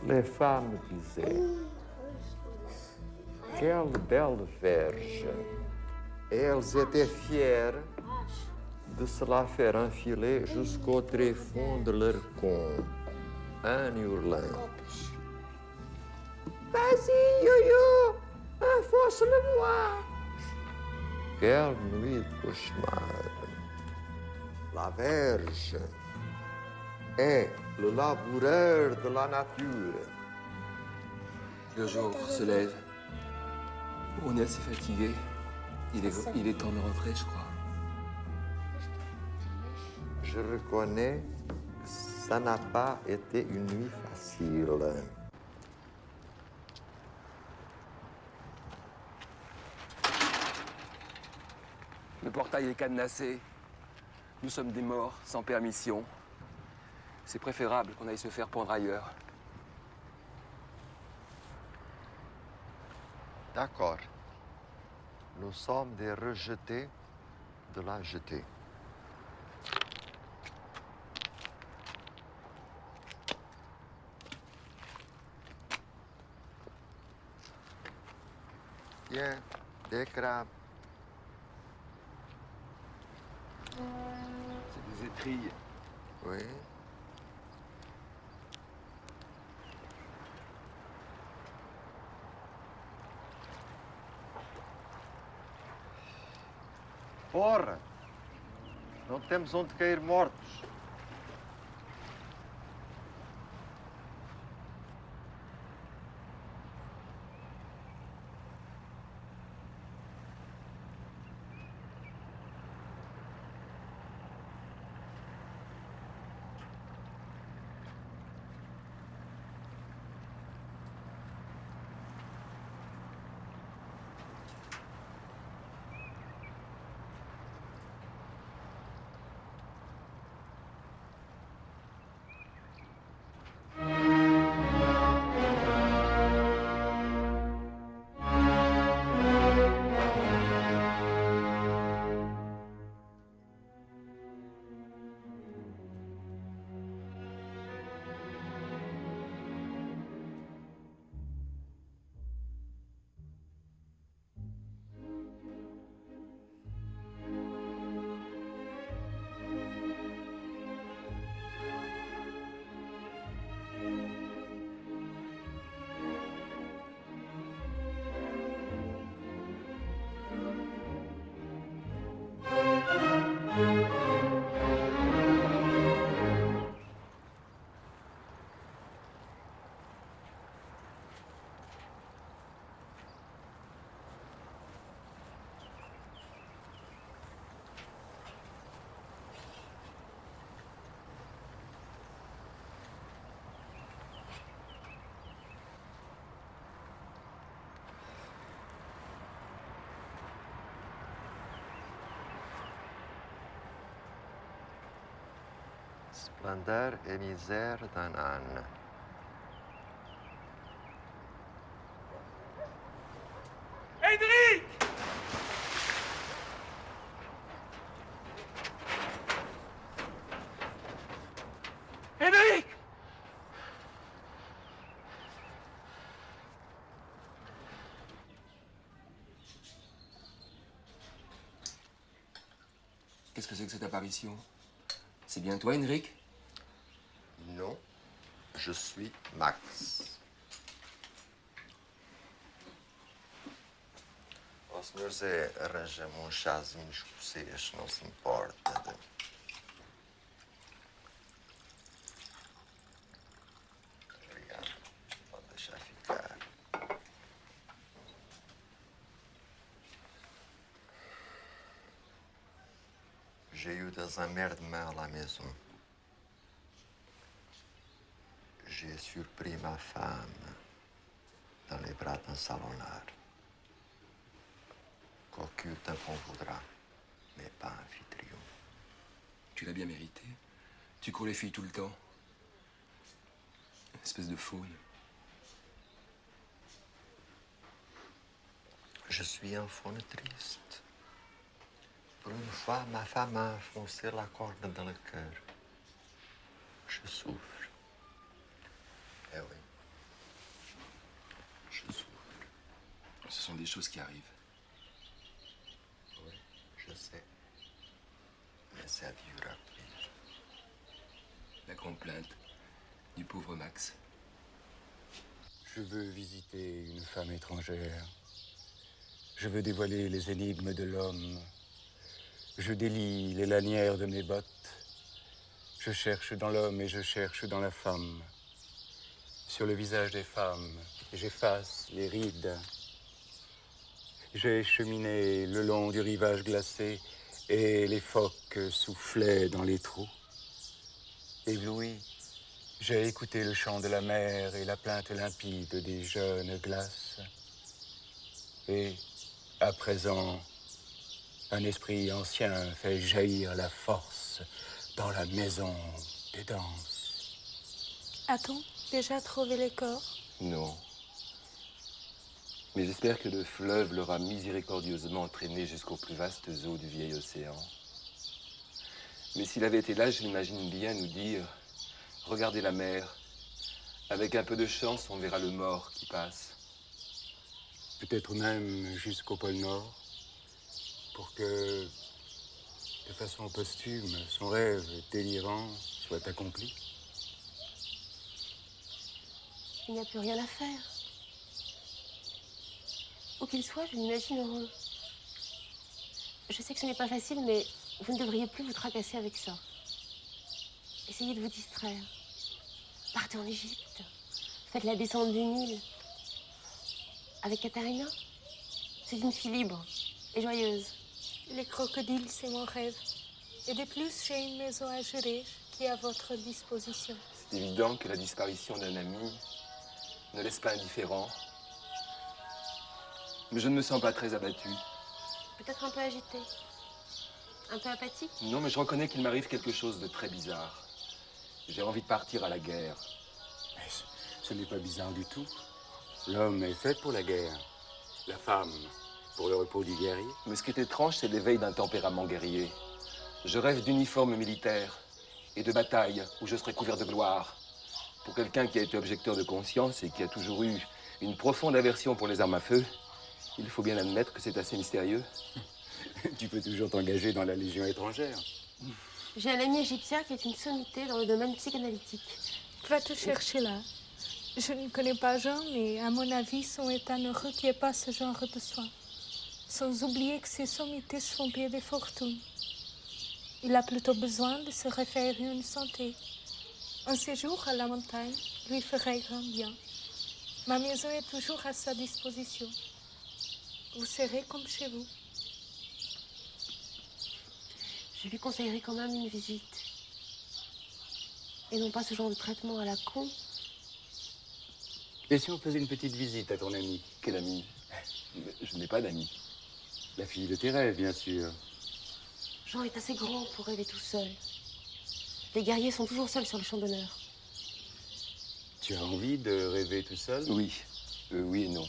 les femmes disaient « Quelle belle verge !» Et elles étaient fières de se la faire enfiler jusqu'au tréfonds de leur con, en hurlant. « Vas-y, yo-yo, enfonce-le-moi !» Quelle nuit de cauchemar! La verge est le laboureur de la nature. Le jour se lève. On est assez fatigué. Il est temps de rentrer, je crois. Je reconnais que ça n'a pas été une nuit facile. Le portail est cadenassé. Nous sommes des morts sans permission. C'est préférable qu'on aille se faire pendre ailleurs. D'accord. Nous sommes des rejetés de la jetée. Tiens, des crabes. C'est des étrilles. Oui. Porra! Não temos onde cair mortos. Splendeur et misère d'un âne. Henrik! Henrik! Qu'est-ce que c'est que cette apparition? C'est bien toi, Henrik? Non, je suis Max. O senhor Zé arranja-me um chazinho escocês, não se importa de... Obrigado, pode deixar ficar. J'ai eu des emmerdements à la maison. J'ai surpris ma femme dans les bras d'un salonnard. Qu'aucun qu'on voudra, mais pas amphitryon. Tu l'as bien mérité. Tu cours les filles tout le temps. Espèce de faune. Je suis un faune triste. Pour une fois, ma femme m'a enfoncé la corde dans le cœur. Je souffre. Eh oui. Je souffre. Ce sont des choses qui arrivent. Oui, je sais. Mais ça durera pire. La complainte du pauvre Max. Je veux visiter une femme étrangère. Je veux dévoiler les énigmes de l'homme. Je délie les lanières de mes bottes. Je cherche dans l'homme et je cherche dans la femme. Sur le visage des femmes, j'efface les rides. J'ai cheminé le long du rivage glacé et les phoques soufflaient dans les trous. Ébloui, j'ai écouté le chant de la mer et la plainte limpide des jeunes glaces. Et, à présent, un esprit ancien fait jaillir la force dans la maison des danses. A-t-on déjà trouvé les corps? Non. Mais j'espère que le fleuve l'aura miséricordieusement entraîné jusqu'aux plus vastes eaux du vieil océan. Mais s'il avait été là, je l'imagine bien nous dire « Regardez la mer. Avec un peu de chance, on verra le mort qui passe. » Peut-être même jusqu'au pôle Nord, pour que, de façon posthume, son rêve délirant soit accompli. Il n'y a plus rien à faire. Où qu'il soit, je l'imagine heureux. Je sais que ce n'est pas facile, mais vous ne devriez plus vous tracasser avec ça. Essayez de vous distraire. Partez en Égypte. Faites la descente du Nil. Avec Katharina. C'est une fille libre et joyeuse. Les crocodiles, c'est mon rêve. Et de plus, j'ai une maison à gérer qui est à votre disposition. C'est évident que la disparition d'un ami ne laisse pas indifférent. Mais je ne me sens pas très abattu. Peut-être un peu agité. Un peu apathique. Non, mais je reconnais qu'il m'arrive quelque chose de très bizarre. J'ai envie de partir à la guerre. Mais ce n'est pas bizarre du tout. L'homme est fait pour la guerre. La femme, pour le repos du guerrier. Mais ce qui est étrange, c'est l'éveil d'un tempérament guerrier. Je rêve d'uniforme militaire et de bataille où je serai couvert de gloire. Pour quelqu'un qui a été objecteur de conscience et qui a toujours eu une profonde aversion pour les armes à feu, il faut bien admettre que c'est assez mystérieux. Tu peux toujours t'engager dans la Légion étrangère. J'ai un ami égyptien qui est une sommité dans le domaine psychanalytique. Va te chercher là. Je ne connais pas Jean, mais à mon avis, son état ne requiert pas ce genre de soins. Sans oublier que ces sommités se font payer des fortunes. Il a plutôt besoin de se refaire une santé. Un séjour à la montagne lui ferait grand bien. Ma maison est toujours à sa disposition. Vous serez comme chez vous. Je lui conseillerais quand même une visite. Et non pas ce genre de traitement à la con. Et si on faisait une petite visite à ton ami? Quel ami? Je n'ai pas d'amis. La fille de tes rêves, bien sûr. Jean est assez grand pour rêver tout seul. Les guerriers sont toujours seuls sur le champ d'honneur. Tu as envie de rêver tout seul? Oui. Oui et non.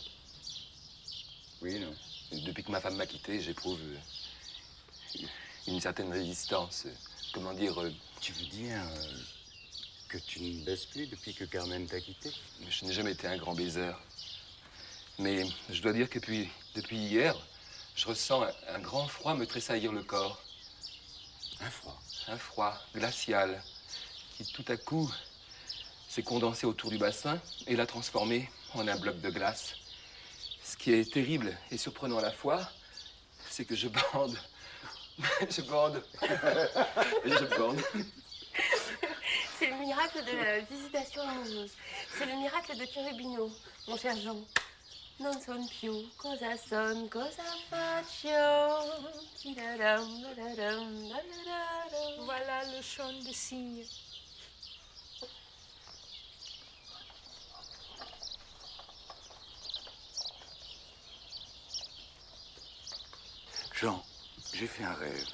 Oui et non. Depuis que ma femme m'a quitté, j'éprouve une certaine résistance. Comment dire... Tu veux dire que tu ne baisses plus depuis que Carmen t'a quitté? Je n'ai jamais été un grand baiser. Mais je dois dire que depuis hier, je ressens un grand froid me tressaillir le corps. Un froid? Un froid glacial qui tout à coup s'est condensé autour du bassin et l'a transformé en un bloc de glace. Ce qui est terrible et surprenant à la fois, c'est que je bande. Je bande. Je bande. C'est le miracle de la visitation amoureuse. C'est le miracle de Cherubino, mon cher Jean. Non son più, cosa son, cosa faccio. Voilà le chant de cygne. Jean, j'ai fait un rêve.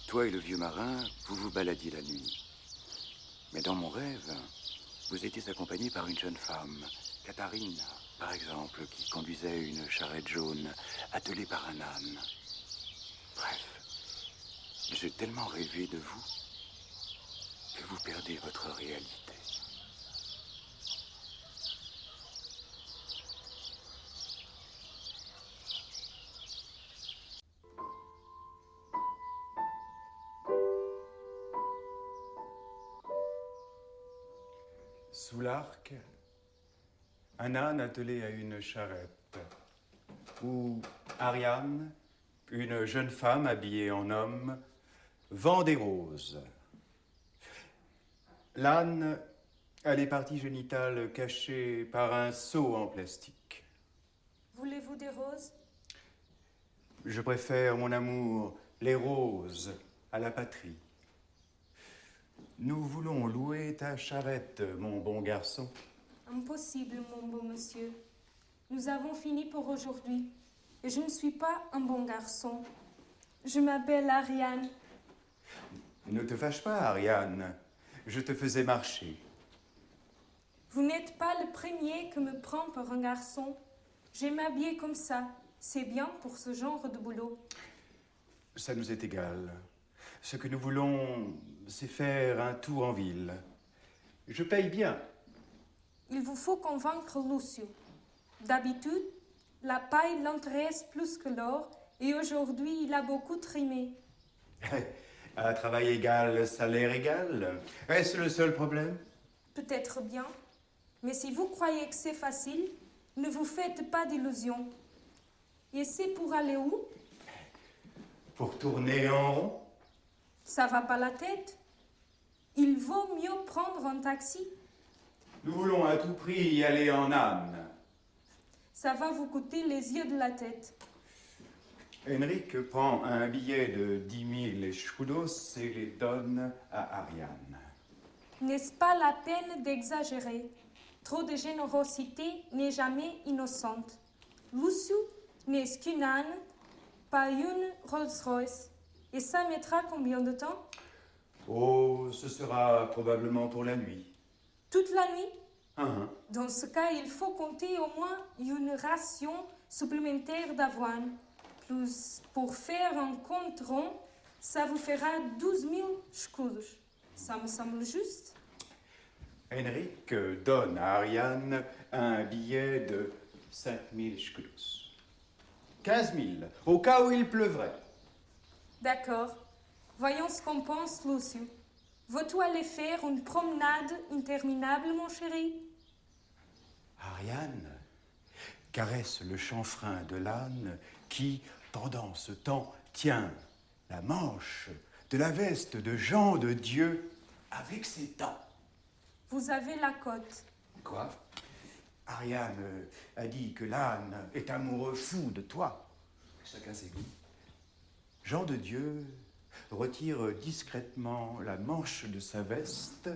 Toi et le vieux marin, vous vous baladiez la nuit. Mais dans mon rêve, vous étiez accompagné par une jeune femme, Katharina, par exemple, qui conduisait une charrette jaune attelée par un âne. Bref, j'ai tellement rêvé de vous que vous perdez votre réalité. Sous l'arc, un âne attelé à une charrette, où Ariane, une jeune femme habillée en homme, vend des roses. L'âne a les parties génitales cachées par un seau en plastique. Voulez-vous des roses? Je préfère, mon amour, les roses à la patrie. Nous voulons louer ta charrette, mon bon garçon. Impossible, mon beau monsieur. Nous avons fini pour aujourd'hui. Et je ne suis pas un bon garçon. Je m'appelle Ariane. Ne te fâche pas, Ariane. Je te faisais marcher. Vous n'êtes pas le premier que me prend pour un garçon. Je m'habille comme ça. C'est bien pour ce genre de boulot. Ça nous est égal. Ce que nous voulons, c'est faire un tour en ville. Je paye bien. Il vous faut convaincre Lucio. D'habitude, la paille l'intéresse plus que l'or, et aujourd'hui, il a beaucoup trimé. À travail égal, salaire égal. Est-ce le seul problème? Peut-être bien. Mais si vous croyez que c'est facile, ne vous faites pas d'illusions. Et c'est pour aller où? Pour tourner en rond? Ça va pas la tête. Il vaut mieux prendre un taxi. Nous voulons à tout prix y aller en âne. Ça va vous coûter les yeux de la tête. Henrik prend un billet de 10 000 escudos et les donne à Ariane. N'est-ce pas la peine d'exagérer? Trop de générosité n'est jamais innocente. Lucio n'est qu'une âne, pas une Rolls-Royce. Et ça mettra combien de temps? Oh, ce sera probablement pour la nuit. Toute la nuit? Dans ce cas, il faut compter au moins une ration supplémentaire d'avoine. Plus, pour faire un compte rond, ça vous fera 12 000 escudos. Ça me semble juste. Henrik donne à Ariane un billet de 5 000 escudos. 15 000, au cas où il pleuvrait. D'accord. Voyons ce qu'on pense, Lucio. Veux-tu aller faire une promenade interminable, mon chéri? Ariane caresse le chanfrein de l'âne qui, pendant ce temps, tient la manche de la veste de Jean de Dieu avec ses dents. Vous avez la cote. Quoi? Ariane a dit que l'âne est amoureux fou de toi. Chacun ses goûts. Jean de Dieu retire discrètement la manche de sa veste,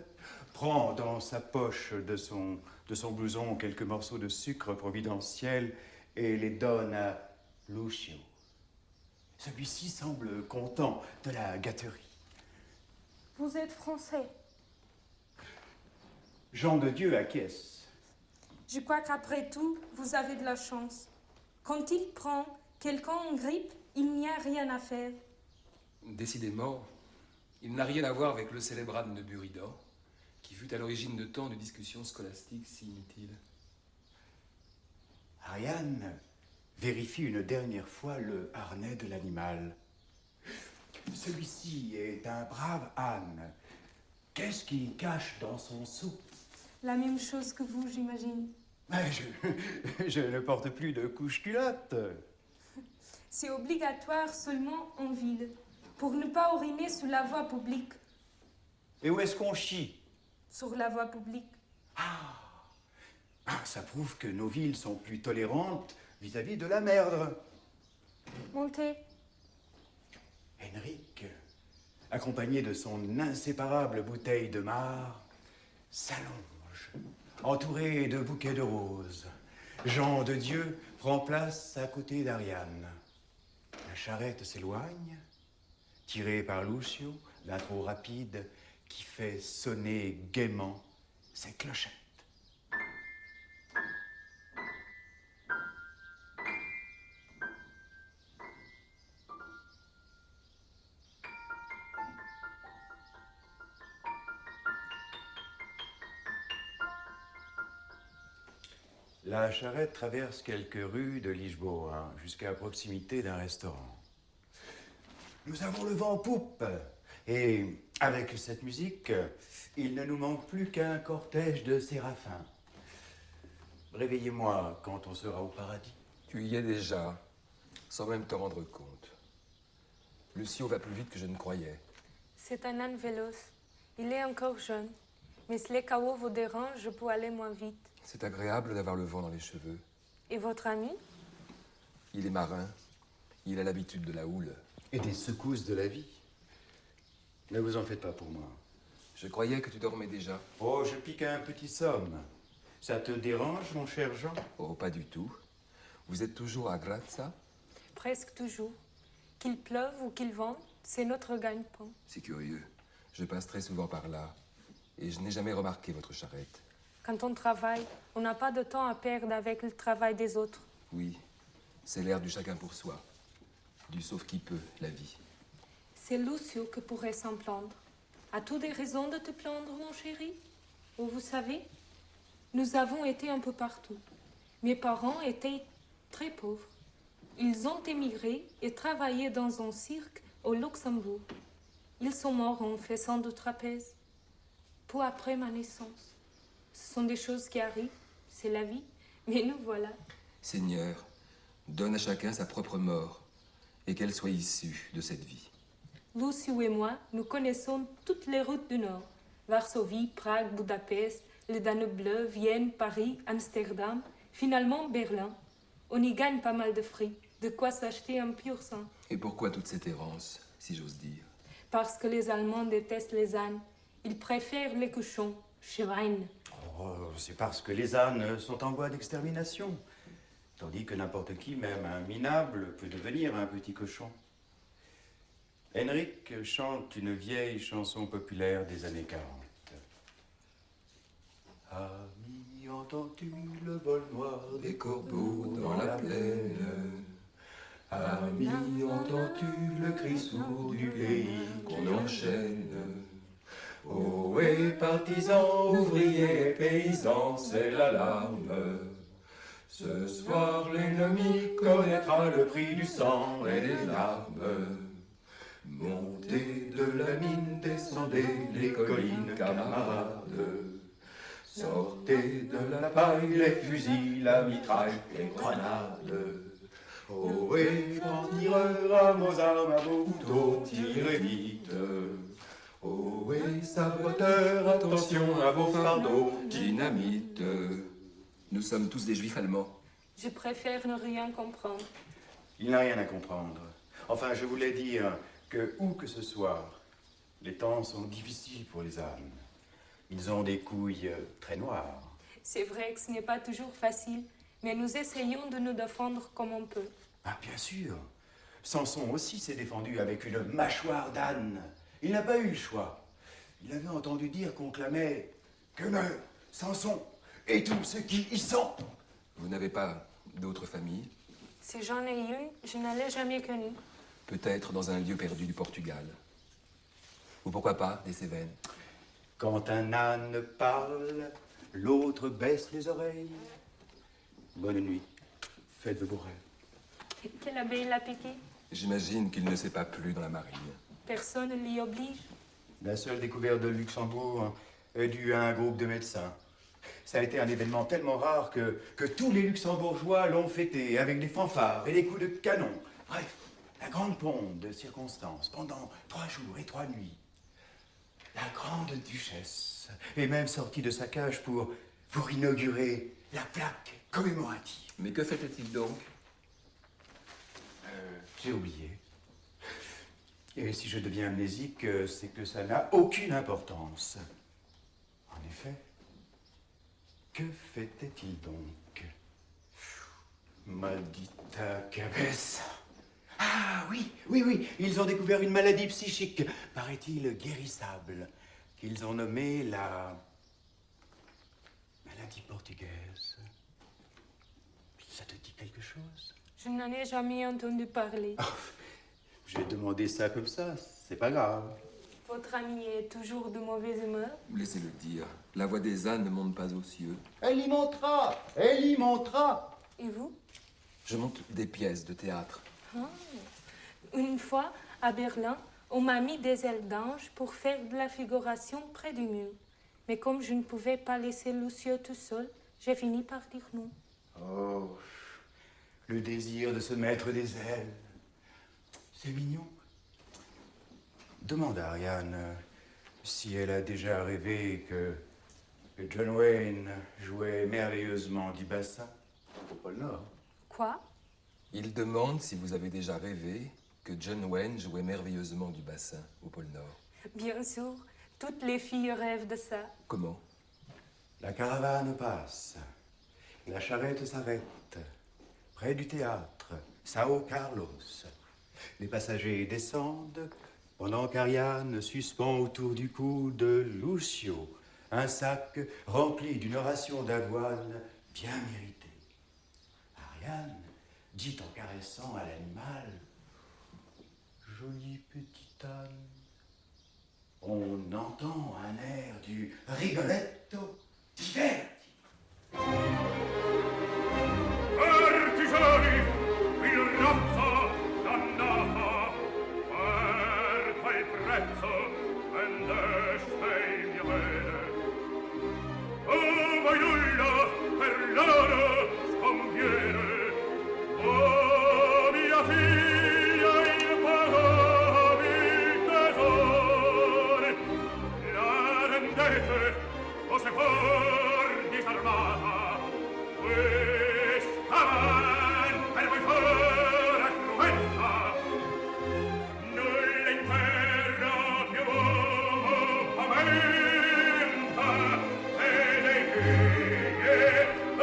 prend dans sa poche de son blouson quelques morceaux de sucre providentiel et les donne à Lucio. Celui-ci semble content de la gâterie. Vous êtes français. Jean de Dieu acquiesce. Je crois qu'après tout, vous avez de la chance. Quand il prend quelqu'un en grippe, il n'y a rien à faire. Décidément, il n'a rien à voir avec le célèbre âne de Buridan, qui fut à l'origine de tant de discussions scolastiques si inutiles. Ariane vérifie une dernière fois le harnais de l'animal. Celui-ci est un brave âne. Qu'est-ce qu'il cache dans son seau? La même chose que vous, j'imagine. Mais je ne porte plus de couche-culotte. C'est obligatoire seulement en ville, pour ne pas uriner sur la voie publique. Et où est-ce qu'on chie? Sur la voie publique. Ça prouve que nos villes sont plus tolérantes vis-à-vis de la merde. Montez. Henrik, accompagné de son inséparable bouteille de marc, s'allonge, entouré de bouquets de roses. Jean de Dieu prend place à côté d'Ariane. La charrette s'éloigne, tirée par Lucio d'un trot rapide qui fait sonner gaiement ses clochettes. La charrette traverse quelques rues de Lisboa jusqu'à proximité d'un restaurant. Nous avons le vent en poupe et avec cette musique, il ne nous manque plus qu'un cortège de séraphins. Réveillez-moi quand on sera au paradis. Tu y es déjà, sans même te rendre compte. Lucio va plus vite que je ne croyais. C'est un âne véloce. Il est encore jeune. Mais si les chaos vous dérangent, je peux aller moins vite. C'est agréable d'avoir le vent dans les cheveux. Et votre ami? Il est marin. Il a l'habitude de la houle. Et des secousses de la vie. Ne vous en faites pas pour moi. Je croyais que tu dormais déjà. Oh, je pique un petit somme. Ça te dérange, mon cher Jean? Oh, pas du tout. Vous êtes toujours à Grazza? Presque toujours. Qu'il pleuve ou qu'il vente, c'est notre gagne-pain. C'est curieux. Je passe très souvent par là. Et je n'ai jamais remarqué votre charrette. Quand on travaille, on n'a pas de temps à perdre avec le travail des autres. Oui, c'est l'ère du chacun pour soi. Du sauf qui peut, la vie. C'est Lucio qui pourrait s'en plaindre. As-tu des raisons de te plaindre, mon chéri? Ou vous savez, nous avons été un peu partout. Mes parents étaient très pauvres. Ils ont émigré et travaillé dans un cirque au Luxembourg. Ils sont morts en faisant du trapèze. Peu après ma naissance. Ce sont des choses qui arrivent, c'est la vie, mais nous voilà. Seigneur, donne à chacun sa propre mort, et qu'elle soit issue de cette vie. Lucio et moi, nous connaissons toutes les routes du Nord. Varsovie, Prague, Budapest, le Danube bleu, Vienne, Paris, Amsterdam, finalement Berlin. On y gagne pas mal de fric, de quoi s'acheter un pur sang. Et pourquoi toute cette errance, si j'ose dire? Parce que les Allemands détestent les ânes. Ils préfèrent les cochons, Schwein. Oh, c'est parce que les ânes sont en voie d'extermination. Tandis que n'importe qui, même un minable, peut devenir un petit cochon. Henrik chante une vieille chanson populaire des années 40. Ami, entends-tu le vol noir des corbeaux dans la plaine? Ami, entends-tu le cri sourd du pays qu'on enchaîne? Ohé, partisans, ouvriers, paysans, c'est l'alarme. Ce soir, l'ennemi connaîtra le prix du sang et des larmes. Montez de la mine, descendez les collines, camarades. Sortez de la paille, les fusils, la mitraille, les grenades. Ohé, francs-tireurs, à vos armes, à vos couteaux, tirez vite. Ohé, saboteurs, attention à vos fardeaux, dynamite. Nous sommes tous des juifs allemands. Je préfère ne rien comprendre. Il n'a rien à comprendre. Enfin, je voulais dire que, où que ce soit, les temps sont difficiles pour les ânes. Ils ont des couilles très noires. C'est vrai que ce n'est pas toujours facile, mais nous essayons de nous défendre comme on peut. Ah, bien sûr. Samson aussi s'est défendu avec une mâchoire d'âne. Il n'a pas eu le choix. Il avait entendu dire qu'on clamait « Que meurt Samson et tous ceux qui y sont !» Vous n'avez pas d'autre famille? Si j'en ai une, je ne l'ai jamais connue. Peut-être dans un lieu perdu du Portugal. Ou pourquoi pas des Cévennes. Quand un âne parle, l'autre baisse les oreilles. Bonne nuit. Faites de beaux rêves. Quelle abeille l'a piqué? J'imagine qu'il ne s'est pas plu dans la marine. Personne ne l'y oblige. La seule découverte de Luxembourg est due à un groupe de médecins. Ça a été un événement tellement rare que tous les Luxembourgeois l'ont fêté avec des fanfares et des coups de canon. Bref, la grande pompe de circonstances pendant 3 jours et 3 nuits. La grande duchesse est même sortie de sa cage pour inaugurer la plaque commémorative. Mais que fêtait-il donc? J'ai oublié. Et si je deviens amnésique, c'est que ça n'a aucune importance. En effet, que fêtait-il donc? Maldita cabeza. Ah oui, ils ont découvert une maladie psychique, paraît-il guérissable, qu'ils ont nommée la maladie portugaise. Ça te dit quelque chose? Je n'en ai jamais entendu parler. Oh, j'ai demandé ça comme ça, c'est pas grave. Votre ami est toujours de mauvaise humeur? Laissez-le dire. La voix des ânes ne monte pas aux cieux. Elle y montera! Elle y montera! Et vous? Je monte des pièces de théâtre. Ah. Une fois, à Berlin, on m'a mis des ailes d'ange pour faire de la figuration près du mur. Mais comme je ne pouvais pas laisser Lucio tout seul, j'ai fini par dire non. Oh, le désir de se mettre des ailes. C'est mignon. Demande à Ariane si elle a déjà rêvé que John Wayne jouait merveilleusement du bassin au pôle Nord. Quoi? Il demande si vous avez déjà rêvé que John Wayne jouait merveilleusement du bassin au pôle Nord. Bien sûr, toutes les filles rêvent de ça. Comment? La caravane passe. La charrette s'arrête. Près du théâtre, Sao Carlos. Les passagers descendent pendant qu'Ariane suspend autour du cou de Lucio un sac rempli d'une ration d'avoine bien méritée. Ariane dit en caressant à l'animal: joli petit âne. On entend un air du Rigoletto diverti. Artigiani, il razzo dannata, per quel prezzo vendeste il mio bene. Oh, voi nulla per loro sconviene. Oh, mia figlia, il pagabil tesore, la rendete o se for disarmata. Questa man per voi fora cruenta, nulla in terra più aumenta, se dei figli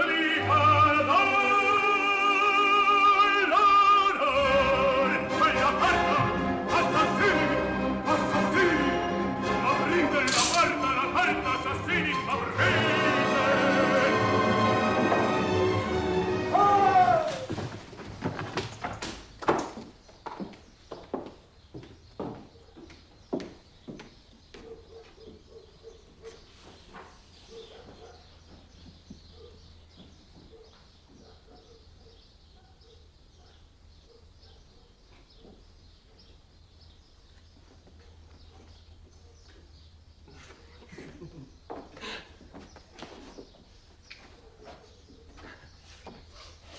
li fa l'onor. Quella carta, assassini, aprite la carta, assassini, aprite.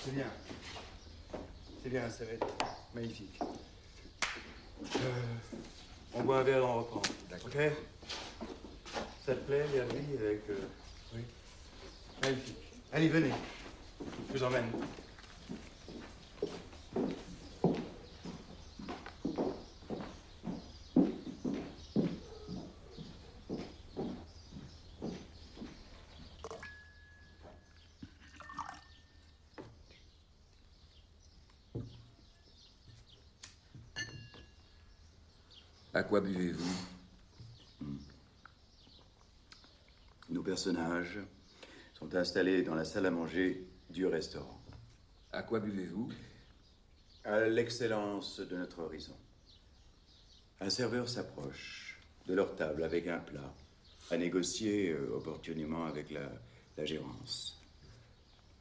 C'est bien. C'est bien, ça va être magnifique. On boit un verre et on reprend. Ok? Ça te plaît, Gabriel, avec... Oui. Magnifique. Allez, venez. Je vous emmène. À quoi buvez-vous? Nos personnages sont installés dans la salle à manger du restaurant. À quoi buvez-vous? À l'excellence de notre horizon. Un serveur s'approche de leur table avec un plat à négocier opportunément avec la gérance.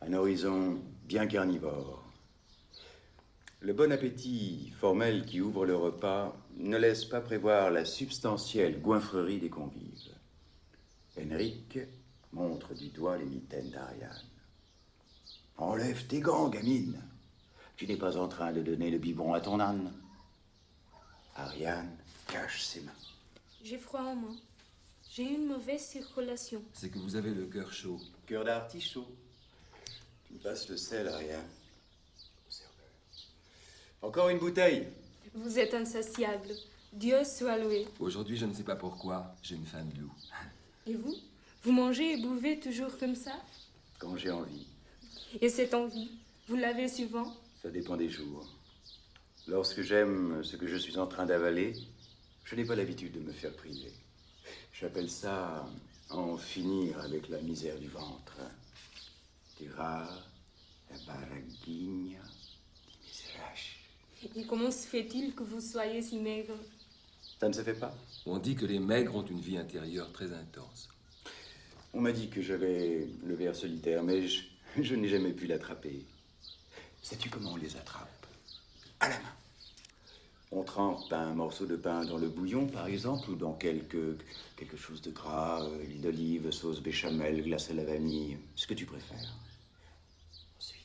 Un horizon bien carnivore. Le bon appétit formel qui ouvre le repas ne laisse pas prévoir la substantielle goinfrerie des convives. Henrik montre du doigt les mitaines d'Ariane. Enlève tes gants, gamine. Tu n'es pas en train de donner le biberon à ton âne. Ariane cache ses mains. J'ai froid en main. J'ai eu une mauvaise circulation. C'est que vous avez le cœur chaud. Cœur d'artichaut. Tu me passes le sel, Ariane. Au serveur. Encore une bouteille. Vous êtes insatiable. Dieu soit loué. Aujourd'hui, je ne sais pas pourquoi, j'ai une faim de loup. Et vous? Vous mangez et buvez toujours comme ça? Quand j'ai envie. Et cette envie, vous l'avez souvent? Ça dépend des jours. Lorsque j'aime ce que je suis en train d'avaler, je n'ai pas l'habitude de me faire priver. J'appelle ça en finir avec la misère du ventre. Tira, la baragigna, di miserache. Et comment se fait-il que vous soyez si maigre? Ça ne se fait pas. On dit que les maigres ont une vie intérieure très intense. On m'a dit que j'avais le ver solitaire, mais je n'ai jamais pu l'attraper. Sais-tu comment on les attrape? À la main. On trempe un morceau de pain dans le bouillon, par exemple, ou dans quelque chose de gras, huile d'olive, sauce béchamel, glace à la vanille, ce que tu préfères. Ensuite,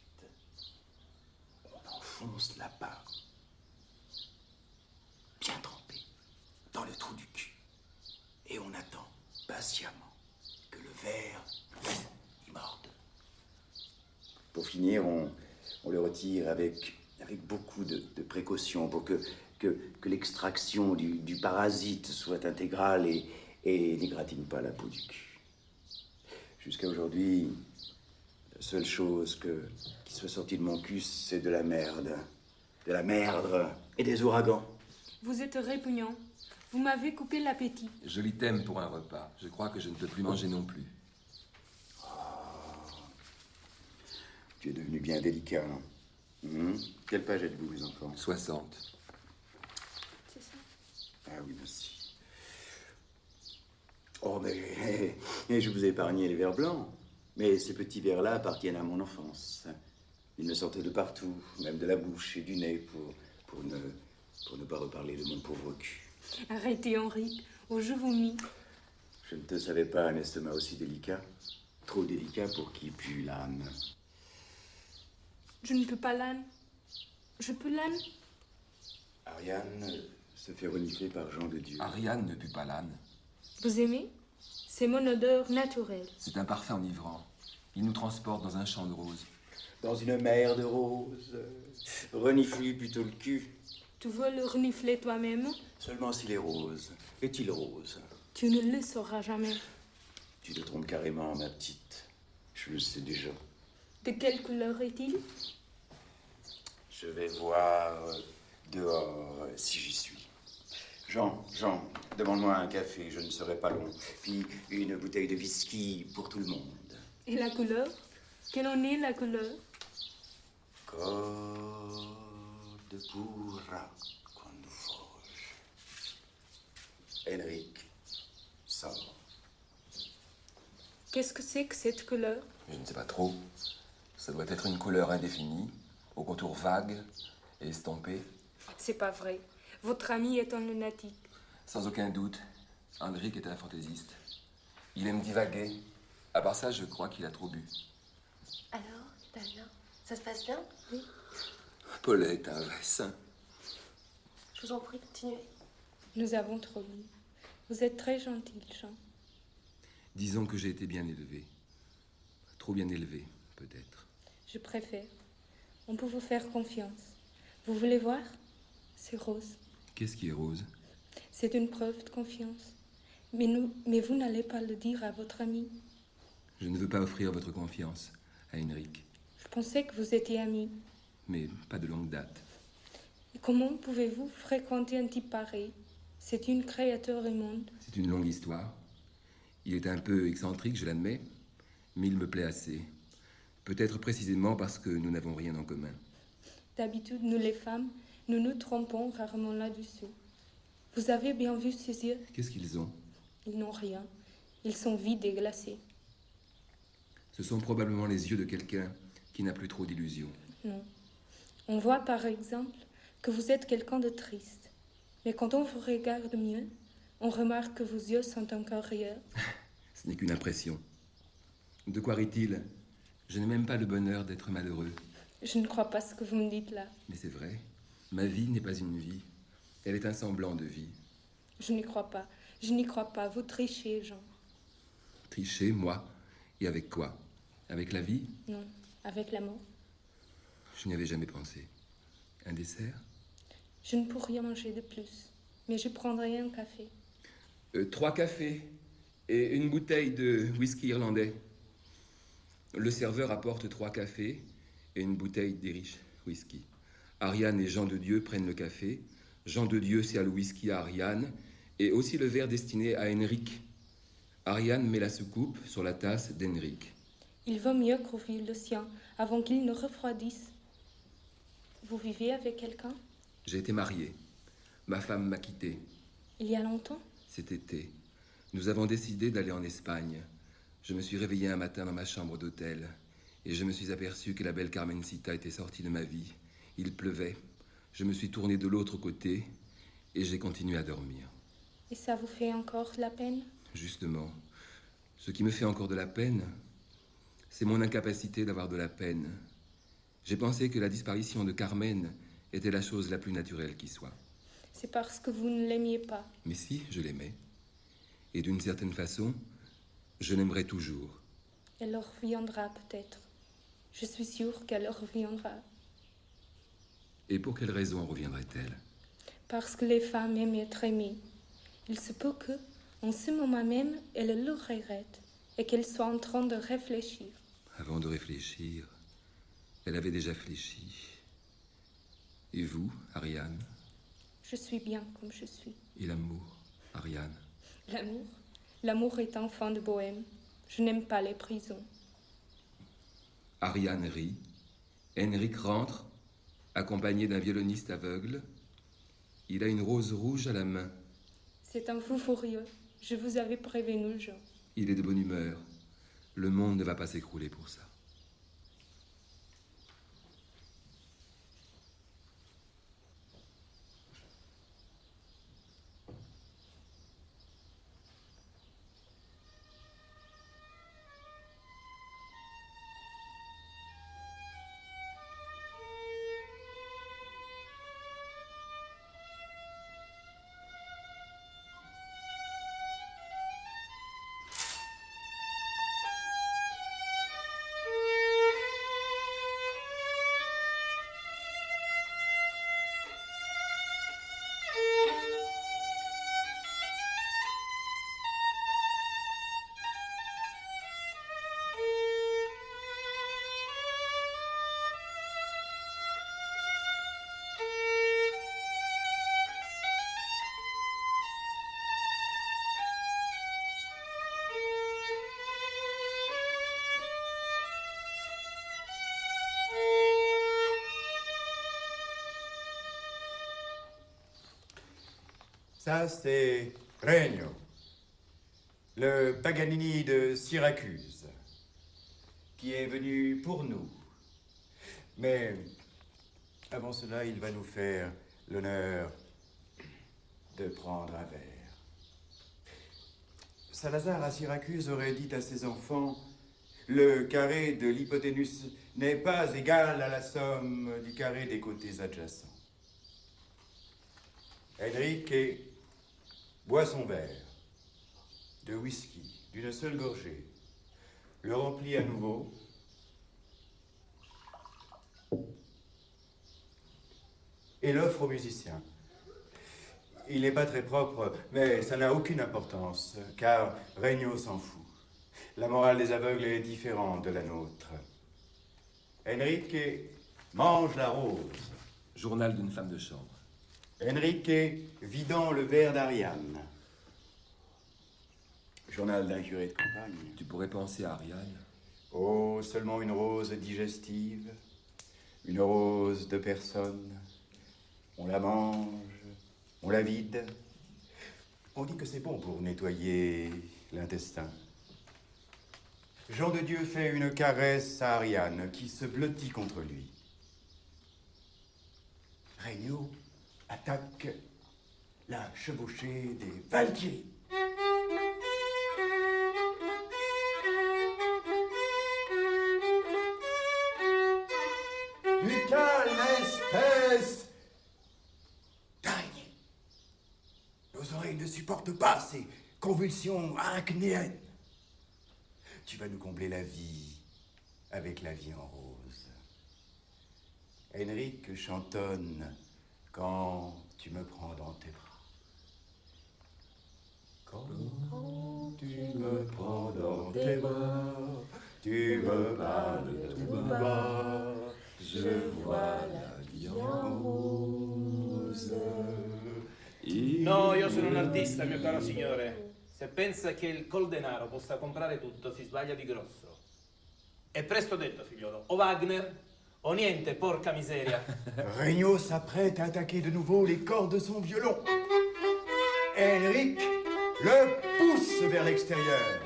on enfonce la part, bien trempée, dans le trou du cul. Et on attend patiemment que le ver y morde. Pour finir, on le retire avec beaucoup de précautions pour que l'extraction du parasite soit intégrale et n'égratigne pas la peau du cul. Jusqu'à aujourd'hui, la seule chose qui soit sortie de mon cul, c'est de la merde. De la merde et des ouragans. Vous êtes répugnant. Vous m'avez coupé l'appétit. Joli thème pour un repas. Je crois que je ne peux plus manger non plus. Tu es devenu bien délicat. Quelle page êtes-vous, les enfants? 60. C'est ça. Ah oui, merci. Oh, mais je vous ai épargné les vers blancs. Mais ces petits vers-là appartiennent à mon enfance. Ils me sortaient de partout, même de la bouche et du nez, pour ne pas reparler de mon pauvre cul. Arrêtez, Henri, ou je vous mis. Je ne te savais pas un estomac aussi délicat. Trop délicat pour qui pue l'âne. Je ne peux pas l'âne. Je peux l'âne? Ariane se fait renifler par Jean de Dieu. Ariane ne pue pas l'âne. Vous aimez? C'est mon odeur naturelle. C'est un parfum enivrant. Il nous transporte dans un champ de roses. Dans une mer de roses. Renifle plutôt le cul. Tu veux le renifler toi-même? Seulement s'il est rose. Est-il rose? Tu ne le sauras jamais. Tu te trompes carrément, ma petite. Je le sais déjà. De quelle couleur est-il? Je vais voir dehors si j'y suis. Jean, demande-moi un café, je ne serai pas long. Puis une bouteille de whisky pour tout le monde. Et la couleur? Quelle en est la couleur? Cor de pura quando foge. Henrik, sort. Qu'est-ce que c'est que cette couleur? Je ne sais pas trop. Ça doit être une couleur indéfinie, au contour vague et estompé. C'est pas vrai. Votre ami est un lunatique. Sans aucun doute, Henrik est un fantaisiste. Il aime divaguer. À part ça, je crois qu'il a trop bu. Alors, Damien, ça se passe bien? Oui. Paulette, un vrai saint. Je vous en prie, continuez. Nous avons trop bu. Vous êtes très gentil, Jean. Disons que j'ai été bien élevé. Trop bien élevé, peut-être. Je préfère. On peut vous faire confiance. Vous voulez voir? C'est rose. Qu'est-ce qui est rose? C'est une preuve de confiance. Mais vous n'allez pas le dire à votre ami. Je ne veux pas offrir votre confiance à Henrik. Je pensais que vous étiez amis. Mais pas de longue date. Et comment pouvez-vous fréquenter un type pareil? C'est une créature immonde. C'est une longue histoire. Il est un peu excentrique, je l'admets, mais il me plaît assez. Peut-être précisément parce que nous n'avons rien en commun. D'habitude, nous les femmes, nous nous trompons rarement là-dessus. Vous avez bien vu ces yeux? Qu'est-ce qu'ils ont? Ils n'ont rien. Ils sont vides et glacés. Ce sont probablement les yeux de quelqu'un qui n'a plus trop d'illusions. Non. On voit par exemple que vous êtes quelqu'un de triste. Mais quand on vous regarde mieux, on remarque que vos yeux sont encore rayeurs. Ce n'est qu'une impression. De quoi rit-il? Je n'ai même pas le bonheur d'être malheureux. Je ne crois pas ce que vous me dites là. Mais c'est vrai. Ma vie n'est pas une vie. Elle est un semblant de vie. Je n'y crois pas. Je n'y crois pas. Vous trichez, Jean. Tricher, moi? Et avec quoi? Avec la vie? Non, avec la mort. Je n'y avais jamais pensé. Un dessert? Je ne pourrais rien manger de plus. Mais je prendrai un café. 3 cafés et une bouteille de whisky irlandais. Le serveur apporte 3 cafés et une bouteille d'Irish whisky. Ariane et Jean de Dieu prennent le café. Jean de Dieu sert le whisky à Ariane et aussi le verre destiné à Henrik. Ariane met la soucoupe sur la tasse d'Henrik. Il vaut mieux qu'ouvrir le sien avant qu'il ne refroidisse. Vous vivez avec quelqu'un? J'ai été marié. Ma femme m'a quitté. Il y a longtemps? Cet été. Nous avons décidé d'aller en Espagne. Je me suis réveillé un matin dans ma chambre d'hôtel et je me suis aperçu que la belle Carmencita était sortie de ma vie. Il pleuvait. Je me suis tourné de l'autre côté et j'ai continué à dormir. Et ça vous fait encore de la peine? Justement, ce qui me fait encore de la peine, c'est mon incapacité d'avoir de la peine. J'ai pensé que la disparition de Carmen était la chose la plus naturelle qui soit. C'est parce que vous ne l'aimiez pas. Mais si, je l'aimais. Et d'une certaine façon, je l'aimerai toujours. Elle reviendra peut-être. Je suis sûre qu'elle reviendra. Et pour quelle raison reviendrait-elle? Parce que les femmes aiment être aimées. Il se peut que, en ce moment même, elle le regrette et qu'elle soit en train de réfléchir. Avant de réfléchir, elle avait déjà fléchi. Et vous, Ariane? Je suis bien comme je suis. Et l'amour, Ariane? L'amour? L'amour est enfant de bohème. Je n'aime pas les prisons. Ariane rit Henrik rentre, accompagné d'un violoniste aveugle. Il a une rose rouge à la main. C'est un fou furieux. Je vous avais prévenu, Jean. Il est de bonne humeur. Le monde ne va pas s'écrouler pour ça. Ça, c'est Regno, le Paganini de Syracuse, qui est venu pour nous. Mais avant cela, il va nous faire l'honneur de prendre un verre. Salazar à Syracuse aurait dit à ses enfants: le carré de l'hypoténuse n'est pas égal à la somme du carré des côtés adjacents. Henrik boit son verre de whisky d'une seule gorgée, le remplit à nouveau et l'offre au musicien. Il n'est pas très propre, mais ça n'a aucune importance, car Regno s'en fout. La morale des aveugles est différente de la nôtre. Henrik mange la rose. Journal d'une femme de chambre. Henrik vidant le verre d'Ariane. Journal d'un curé de campagne. Tu pourrais penser à Ariane. Oh, seulement une rose digestive, une rose de personne. On la mange, on la vide. On dit que c'est bon pour nettoyer l'intestin. Jean de Dieu fait une caresse à Ariane qui se blottit contre lui. Regno attaque la chevauchée des Valkyries. Du calme, espèce d'araignée. Nos oreilles ne supportent pas ces convulsions arachnéennes. Tu vas nous combler la vie avec la vie en rose. Henrik chantonne quand tu me prends dans tes bras. Quand tu me prends dans tes bras, tu me parles tout bas, je vois la vie en rose. No, io sono un artista, mio caro signore. Se pensa che col denaro possa comprare tutto, si sbaglia di grosso. È presto detto, figliolo. O Wagner, o niente, porca miseria. Regno s'apprête à attaquer de nouveau les cordes de son violon. Henrik le pousse vers l'extérieur.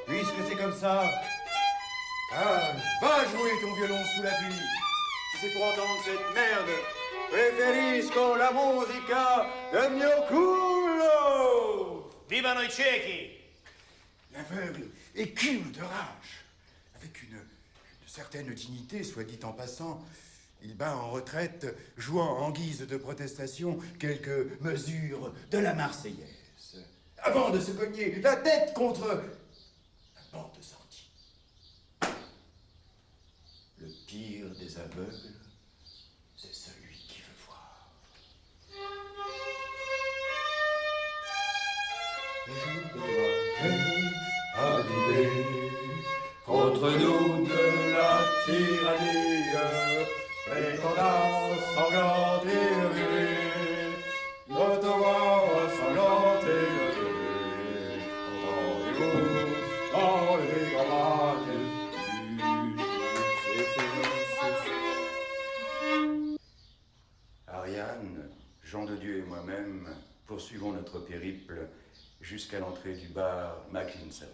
Puisque c'est comme ça, va jouer ton violon sous la pluie. C'est pour entendre cette merde. Preferisco la musica del mio culo. Vivano i ciechi! L'aveugle écume de rage. Avec une certaine dignité, soit dit en passant, il bat en retraite, jouant en guise de protestation quelques mesures de la Marseillaise, avant de se cogner la tête contre la porte de sortie. Le pire des aveugles, c'est celui qui veut voir. Arrivé contre nous de la tyrannie, prétendant sanglante et ruée, l'Ottawa sanglante et ruée, entendez-vous dans les campagnes, c'est de Dieu et moi-même poursuivons notre périple jusqu'à l'entrée du bar McInself.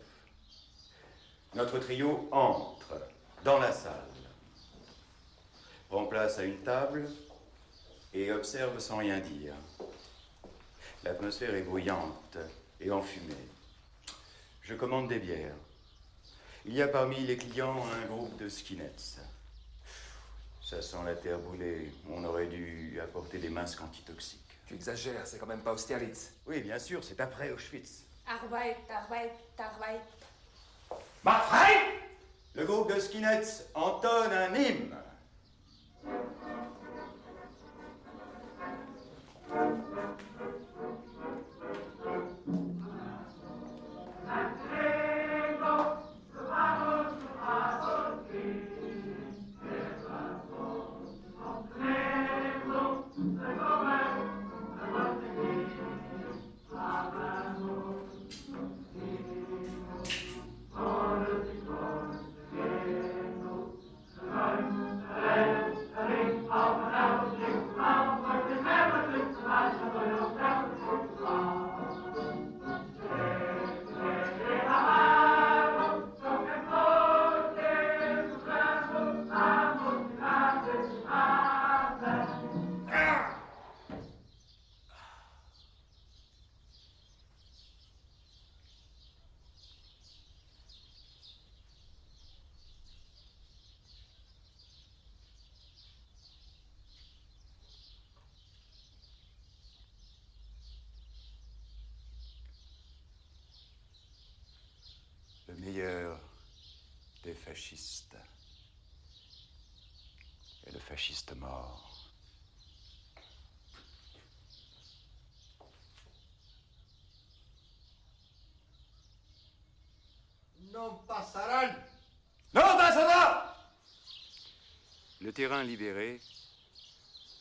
Notre trio entre dans la salle, prend place à une table et observe sans rien dire. L'atmosphère est bruyante et enfumée. Je commande des bières. Il y a parmi les clients un groupe de skinheads. Ça sent la terre brûlée. On aurait dû apporter des masques antitoxiques. Tu exagères, c'est quand même pas Austerlitz. Oui, bien sûr, c'est après Auschwitz. Arbeit, Arbeit, Arbeit. Marfrey! Le groupe de skinheads entonne un hymne. Le meilleur des fascistes est le fasciste mort. Non passeront! Non passera! Le terrain libéré,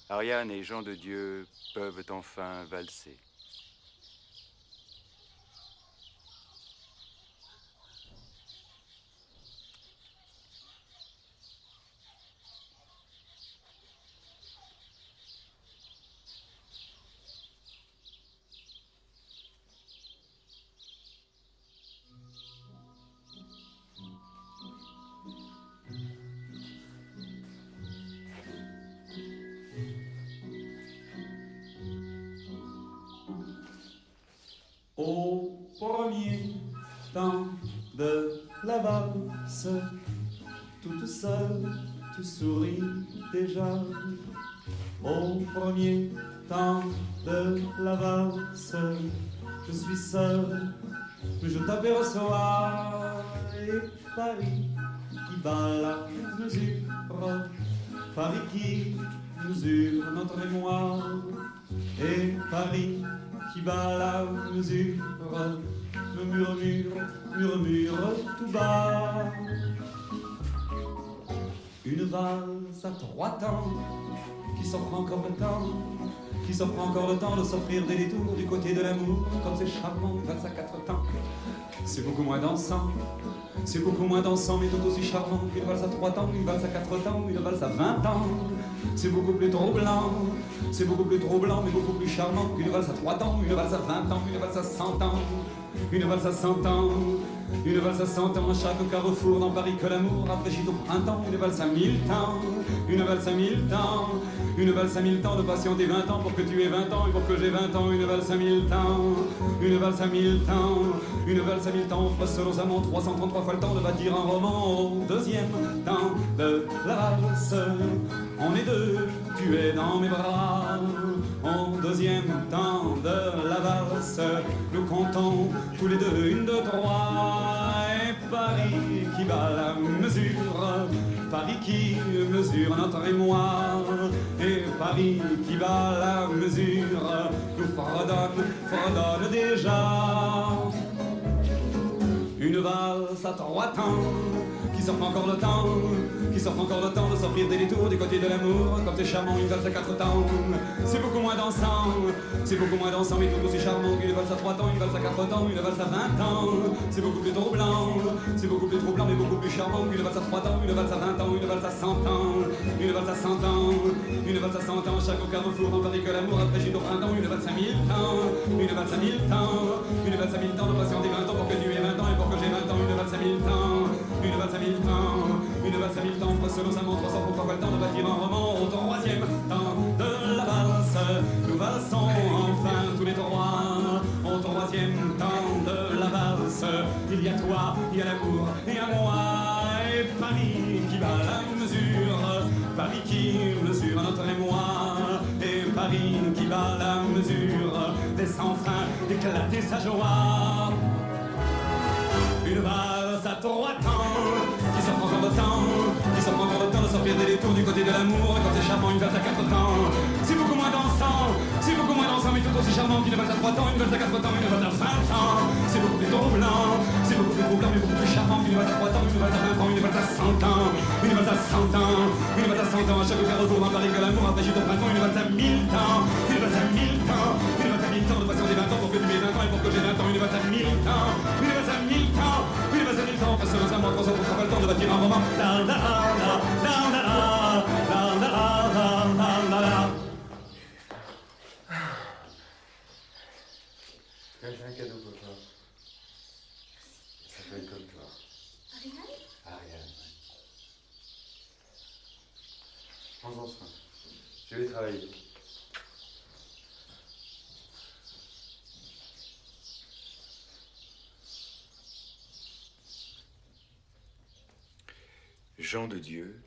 Ariane et Jean de Dieu peuvent enfin valser. Au premier temps de la valse, toute seule, tu souris déjà. Au premier temps de la valse, je suis seul, mais je t'aperçois. Et Paris qui bat la mesure, Paris qui mesure notre mémoire. Et Paris qui bat la mesure, me murmure tout bas. Une valse à 3 temps, qui s'offre encore le temps, qui s'offre encore le temps de s'offrir des détours du côté de l'amour, comme c'est charmant, une valse à 4 temps. C'est beaucoup moins dansant, c'est beaucoup moins dansant, mais tout aussi charmant qu'une valse à 3 temps, une valse à 4 temps, une valse à 20 ans. C'est beaucoup plus troublant, c'est beaucoup plus troublant, mais beaucoup plus charmant qu'une valse à 3 temps, une valse à 20 ans, une valse à 100 ans, une valse à 100 ans, une valse à 100 ans, à chaque carrefour dans Paris que l'amour rafraîchit au printemps, une valse à 1000 temps, une valse à 1000 temps, une valse à 1000 temps de patienter 20 ans pour que tu aies 20 ans et pour que j'ai 20 ans, une valse à 1000 temps, une valse à 1000 temps, une valse à 1000 temps, offre selon amants 333 fois le temps de bâtir un roman au deuxième temps de la valse. On est deux, tu es dans mes bras. Au deuxième temps de la valse, nous comptons tous les deux 1, 2, 3. Et Paris qui bat la mesure, Paris qui mesure notre émoi. Et Paris qui bat la mesure, nous fredonne déjà. Une valse à 3 temps, qui s'offre encore le temps, qui s'offre encore le temps de s'offrir des détours du côté de l'amour, comme c'est charmant une valse à 4 temps. C'est beaucoup moins dansant, c'est beaucoup moins dansant, mais tout aussi charmant qu'une valse à 3 temps, une valse à 4 temps, une valse à 20 ans. C'est beaucoup plus troublant, c'est beaucoup plus troublant, mais beaucoup plus charmant, une valse à 3 ans, une valse à 20 ans, une valse à 100 ans, une valse à 100 ans, une valse à 100 ans, chaque au carrefour, en Paris que l'amour après Gilles au printemps, une valse à 1000 ans, une valse à 1000 ans, une valse à 1000 ans, de patienter 20 ans pour que tu aies 20 ans et pour que j'ai 20 ans, une valse à 1000 ans, une valse à 1000 ans, une valse à 1000 ans, selon sa montre, sans pourquoi pas le temps de bâtir un roman au 3e temps de la valse, nous valsons enfin tous les trois, au 3e temps de la valse, il y a toi, il y a l'amour, et à moi, et Paris qui bat la mesure, Paris qui mesure notre émoi, et Paris qui bat la mesure, des sans frein, éclater sa joie. Une valse à 3 temps, qui s'offre encore de temps, qui s'offre encore de temps de sortir des détours du côté de l'amour, et quand c'est charmant, une valse à 4 temps, c'est beaucoup moins dansant, c'est beaucoup moins dansant, mais tout aussi charmant qu'une valse à 3 temps, une valse à 4 temps, une valse à 20 ans, c'est beaucoup plus troublant, c'est beaucoup plus troublant, mais beaucoup plus charmant qu'une valse à 3 temps, une valse à 20 ans, une valse à 100 ans, une valse à 100 ans, une valse à 100 ans, à chaque carrefour, dans Paris que l'amour après Gilles au printemps, une valse à 1000 ans, une valse à 1000 ans, une valse à 1000 ans, de patienter 20 ans pour que tu aies 20 ans et pour que j'ai 20 ans, une valse à 1000 ans, une valse à 1000 ans, une valse à 1000 ans, parce que dans un mois, 3 ans, pour pas le temps de bâtir un roman. J'ai un cadeau pour toi. Ça s'appelle comme toi. Ariane? Ariane. Prends-en soin. Je vais travailler. Jean de Dieu,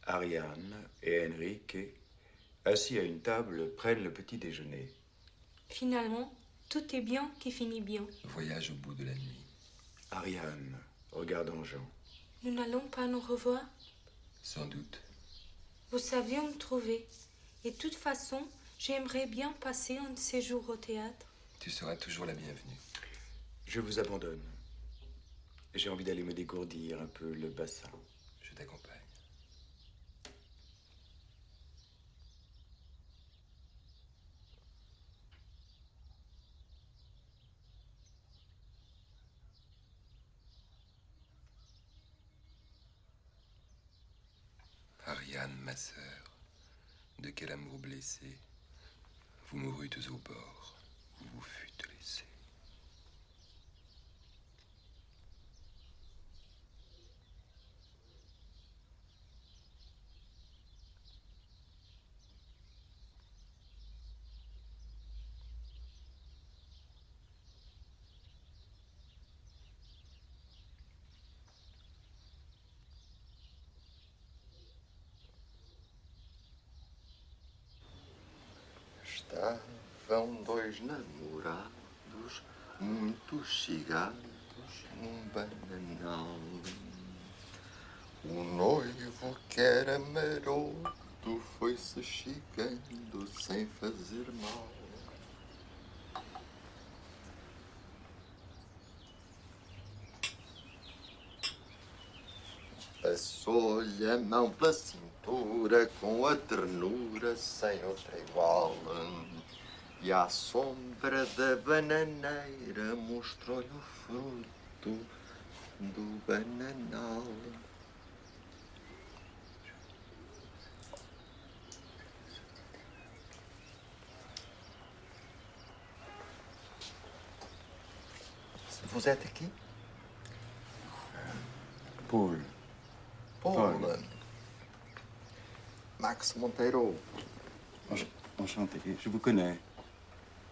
Ariane et Enrique, assis à une table, prennent le petit déjeuner. Finalement, tout est bien qui finit bien. Voyage au bout de la nuit. Ariane, regardant Jean. Nous n'allons pas nous revoir? Sans doute. Vous saviez où me trouver. Et de toute façon, j'aimerais bien passer un séjour au théâtre. Tu seras toujours la bienvenue. Je vous abandonne. J'ai envie d'aller me dégourdir un peu le bassin. Je t'accompagne. Ariane, ma sœur, de quel amour blessé, vous mourûtes au bord où vous fûtes laissée. Estavam dois namorados, muito chegados, num bananal. O noivo, que era maroto, foi-se chegando sem fazer mal. Passou-lhe a mão pela cintura com a ternura sem outra igual. E à sombra da bananeira mostrou-lhe o fruto do bananal. Vous êtes qui? Paul. Paul. Max Monteiro. Enchanté. Je vous connais.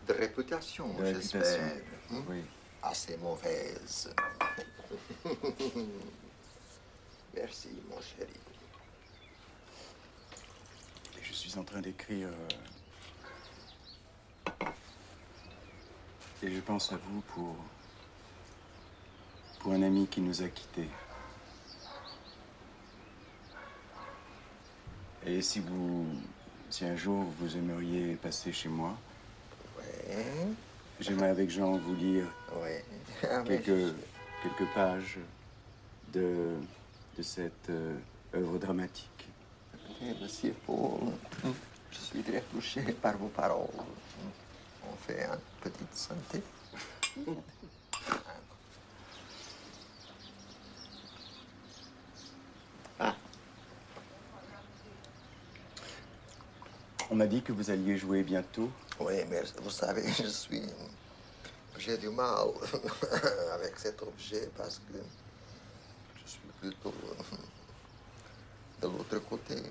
De réputation, De réputation. j'espère. Oui. Assez mauvaise. Merci, mon chéri. Et je suis en train d'écrire. Et je pense à vous pour un ami qui nous a quittés. Et si un jour vous aimeriez passer chez moi, ouais. J'aimerais avec Jean vous lire ouais. quelques pages de cette œuvre dramatique. Monsieur Paul, je suis très touché par vos paroles. On fait une petite santé. On m'a dit que vous alliez jouer bientôt. Oui, mais vous savez, j'ai du mal avec cet objet parce que je suis plutôt de l'autre côté.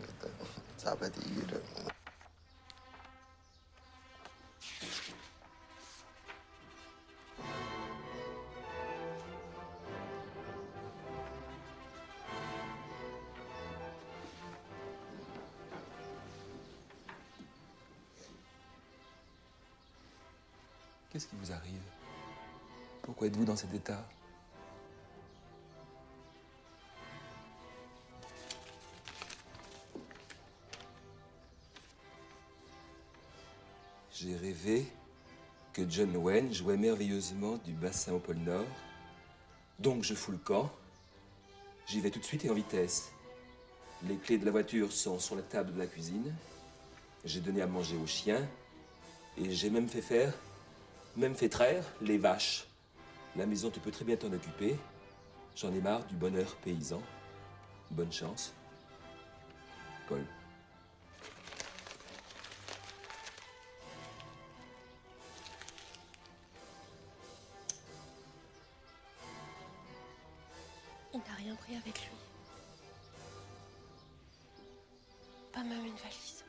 Ça veut dire... Qu'est-ce qui vous arrive? Pourquoi êtes-vous dans cet état? J'ai rêvé que John Wayne jouait merveilleusement du bassin au pôle Nord. Donc je fous le camp. J'y vais tout de suite et en vitesse. Les clés de la voiture sont sur la table de la cuisine. J'ai donné à manger aux chiens. Et j'ai même fait traire les vaches. La maison, tu peux très bien t'en occuper. J'en ai marre du bonheur paysan. Bonne chance. Paul. Il n'a rien pris avec lui. Pas même une valise.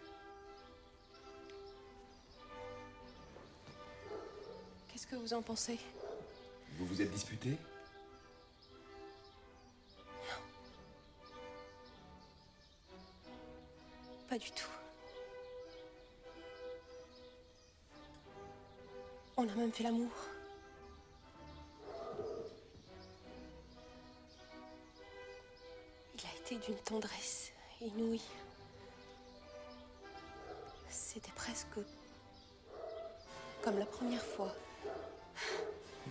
Qu'est-ce que vous en pensez? Vous vous êtes disputé? Pas du tout. On a même fait l'amour. Il a été d'une tendresse inouïe. C'était presque comme la première fois.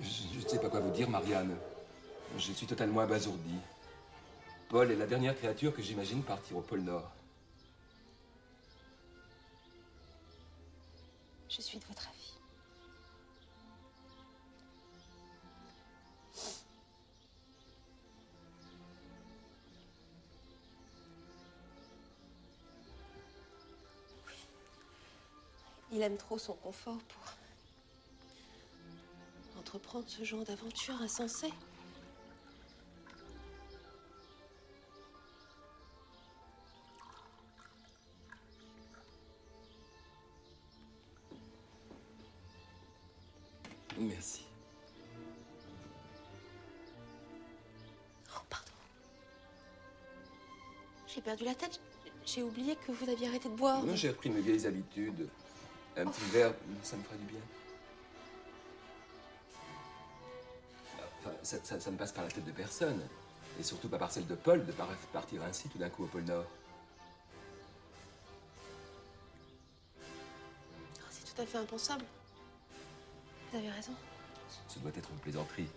Je ne sais pas quoi vous dire, Marianne. Je suis totalement abasourdi. Paul est la dernière créature que j'imagine partir au pôle Nord. Je suis de votre avis. Oui. Il aime trop son confort pour entreprendre ce genre d'aventure insensée. Merci. Oh, pardon. J'ai perdu la tête. J'ai oublié que vous aviez arrêté de boire. Non, j'ai repris mes vieilles habitudes. Un petit verre, ça me ferait du bien. Enfin, ça ne passe par la tête de personne. Et surtout pas par celle de Paul de partir ainsi tout d'un coup au pôle Nord. Oh, c'est tout à fait impensable. Vous avez raison. Ce doit être une plaisanterie.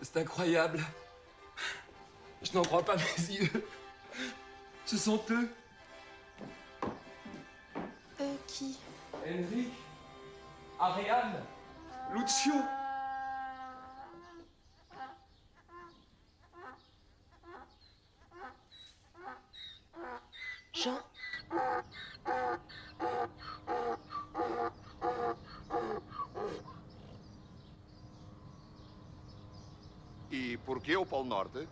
C'est incroyable. Je n'en crois pas mes yeux. Ce sont eux. Qui? Henrik, Ariane, Lucio. Jean? E porquê o Polo Norte?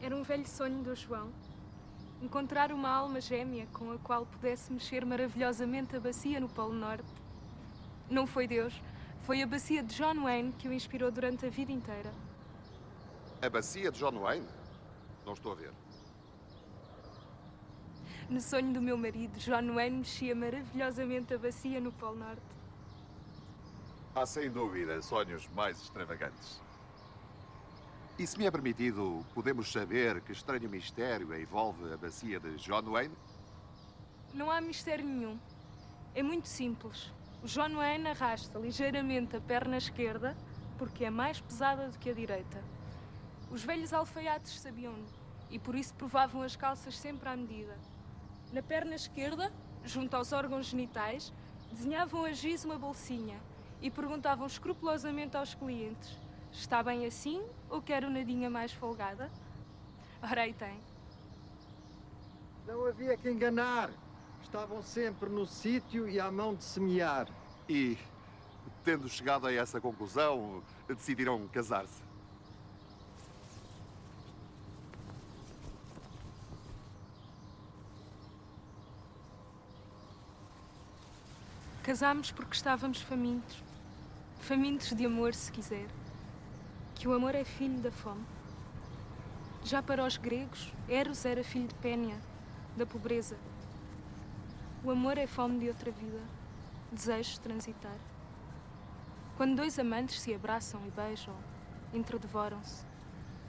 Era um velho sonho do João. Encontrar uma alma gêmea com a qual pudesse mexer maravilhosamente a bacia no Polo Norte. Não foi Deus, foi a bacia de John Wayne que o inspirou durante a vida inteira. A bacia de John Wayne? Não estou a ver. No sonho do meu marido, John Wayne mexia maravilhosamente a bacia no Polo Norte. Há sem dúvida sonhos mais extravagantes. E se me é permitido, podemos saber que estranho mistério envolve a bacia de John Wayne? Não há mistério nenhum. É muito simples. O John Wayne arrasta ligeiramente a perna esquerda porque é mais pesada do que a direita. Os velhos alfaiates sabiam-no e por isso provavam as calças sempre à medida. Na perna esquerda, junto aos órgãos genitais, desenhavam a giz uma bolsinha e perguntavam escrupulosamente aos clientes: está bem assim ou quer uma nadinha mais folgada? Ora, aí tem. Não havia que enganar. Estavam sempre no sítio e à mão de semear. E, tendo chegado a essa conclusão, decidiram casar-se. Casámos porque estávamos famintos. Famintos de amor, se quiser. Que o amor é filho da fome. Já para os gregos, Eros era filho de Pénia, da pobreza. O amor é fome de outra vida, desejo de transitar. Quando dois amantes se abraçam e beijam, entredevoram-se,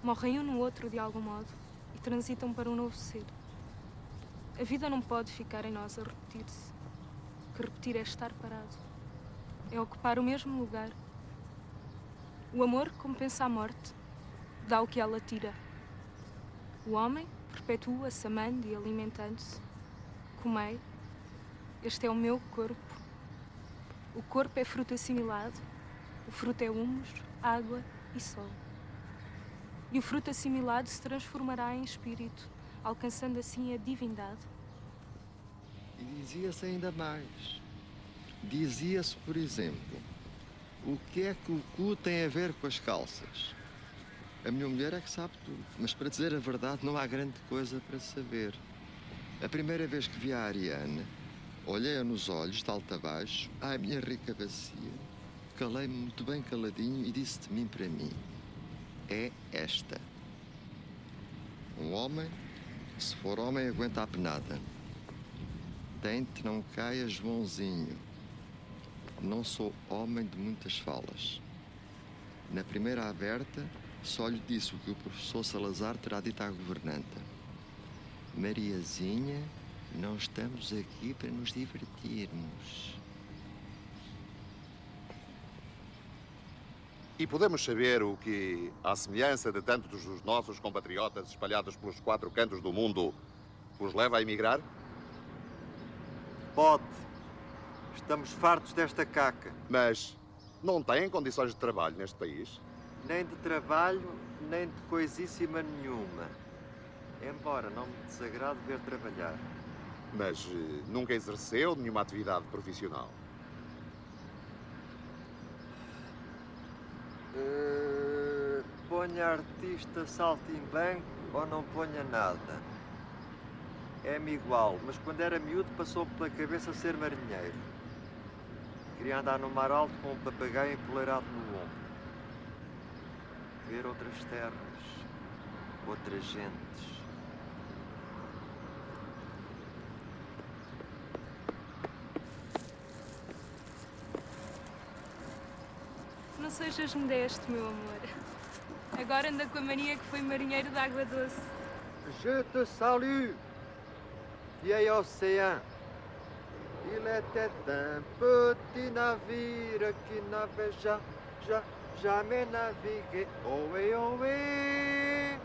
morrem um no outro de algum modo e transitam para um novo ser. A vida não pode ficar em nós a repetir-se. Que repetir é estar parado. É ocupar o mesmo lugar. O amor compensa a morte, dá o que ela tira. O homem perpetua-se amando e alimentando-se. Comei, este é o meu corpo. O corpo é fruto assimilado, o fruto é humus, água e sol. E o fruto assimilado se transformará em espírito, alcançando assim a divindade. E dizia-se ainda mais. Dizia-se, por exemplo, o que é que o cu tem a ver com as calças? A minha mulher é que sabe tudo, mas para dizer a verdade não há grande coisa para saber. A primeira vez que vi a Ariane, olhei-a nos olhos, de alto a baixo, ai, minha rica bacia, calei-me muito bem caladinho e disse de mim para mim: é esta. Um homem, se for homem, aguenta a penada. Tente não caia, Joãozinho. Não sou homem de muitas falas. Na primeira aberta, só lhe disse o que o professor Salazar terá dito à governanta: Mariazinha, não estamos aqui para nos divertirmos. E podemos saber o que, à semelhança de tantos dos nossos compatriotas espalhados pelos 4 cantos do mundo, os leva a emigrar? Pode. Estamos fartos desta caca. Mas não têm condições de trabalho neste país? Nem de trabalho, nem de coisíssima nenhuma. Embora não me desagrade ver trabalhar. Mas nunca exerceu nenhuma atividade profissional? Ponha artista saltimbanco ou não ponha nada. É-me igual, mas quando era miúdo passou-me pela cabeça ser marinheiro. Queria andar no mar alto com um papagaio empoleirado no ombro. Ver outras terras, outras gentes. Não sejas modesto, meu amor. Agora anda com a mania que foi marinheiro de água doce. Je te salue, vieil océan. Il était un petit navire qui n'avait jamais navigué. Ohé, ohé.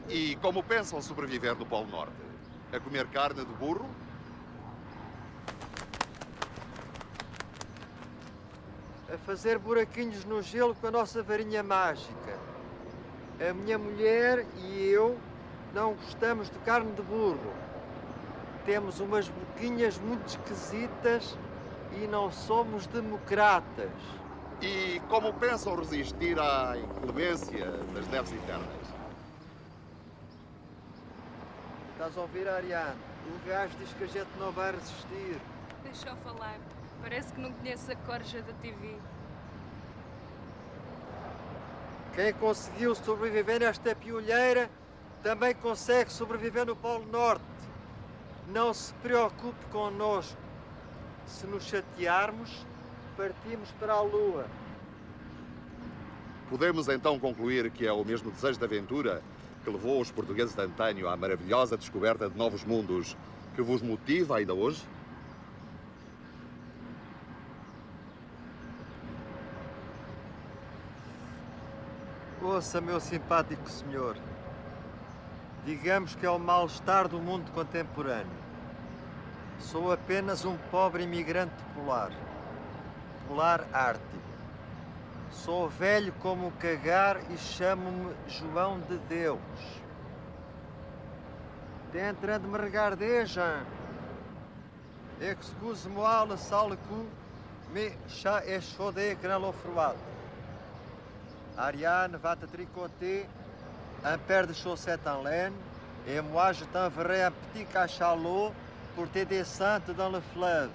E como pensam sobreviver no Polo Norte? A comer carne de burro? A fazer buraquinhos no gelo com a nossa varinha mágica. A minha mulher e eu não gostamos de carne de burro. Temos umas boquinhas muito esquisitas e não somos democratas. E como pensam resistir à inclemência das neves internas? Estás a ouvir, Ariane? O gajo diz que a gente não vai resistir. Deixa-o falar. Parece que não conhece a corja da TV. Quem conseguiu sobreviver nesta piolheira também consegue sobreviver no Polo Norte. Não se preocupe connosco. Se nos chatearmos, partimos para a Lua. Podemos então concluir que é o mesmo desejo de aventura que levou os portugueses de antanho à maravilhosa descoberta de novos mundos que vos motiva ainda hoje? Ouça, meu simpático senhor. Digamos que é o mal-estar do mundo contemporâneo. Sou apenas um pobre imigrante polar. Polar ártico. Sou velho como o cagar e chamo-me João de Deus. T'es en train de me regarder, Jean? Excuse-moi le sale coup, mais chat est chaudé grand l'eau froide. Ariane va te tricoter un paire de chaussettes en laine et moi je t'enverrai un petit cachalot pour tes descentes dans le fleuve.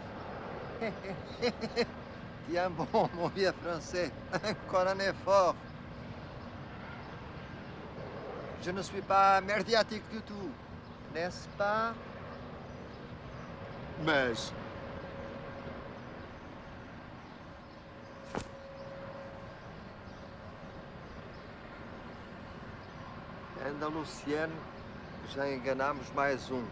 Tiens bon, mon vieux français, encore un effort. Je ne suis pas merdiatique du tout, n'est-ce pas? Mas... Anda, Luciano, já enganamos mais um.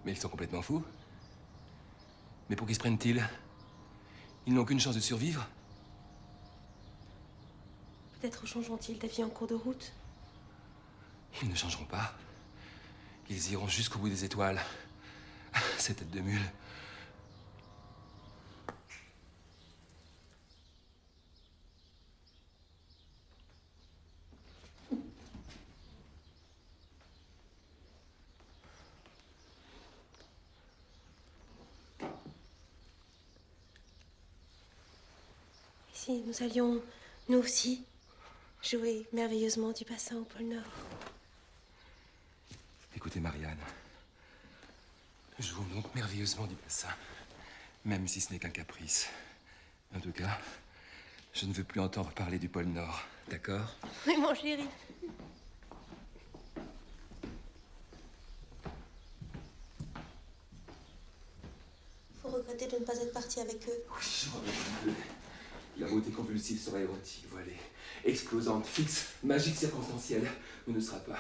Mais ils sont complètement fous. Mais pour qui se prennent-ils? Ils n'ont qu'une chance de survivre. Peut-être changeront-ils d'avis en cours de route. Ils ne changeront pas. Ils iront jusqu'au bout des étoiles. Ces têtes de mule. Si nous allions, nous aussi, jouer merveilleusement du bassin au pôle Nord. Écoutez, Marianne. Jouons donc merveilleusement du bassin. Même si ce n'est qu'un caprice. En tout cas, je ne veux plus entendre parler du pôle Nord. D'accord? Oui, mon chéri. Faut regretter de ne pas être parti avec eux. Oui, je regrette un peu. La beauté convulsive sera érotique, voilée, explosante, fixe, magique, circonstancielle, ou ne sera pas.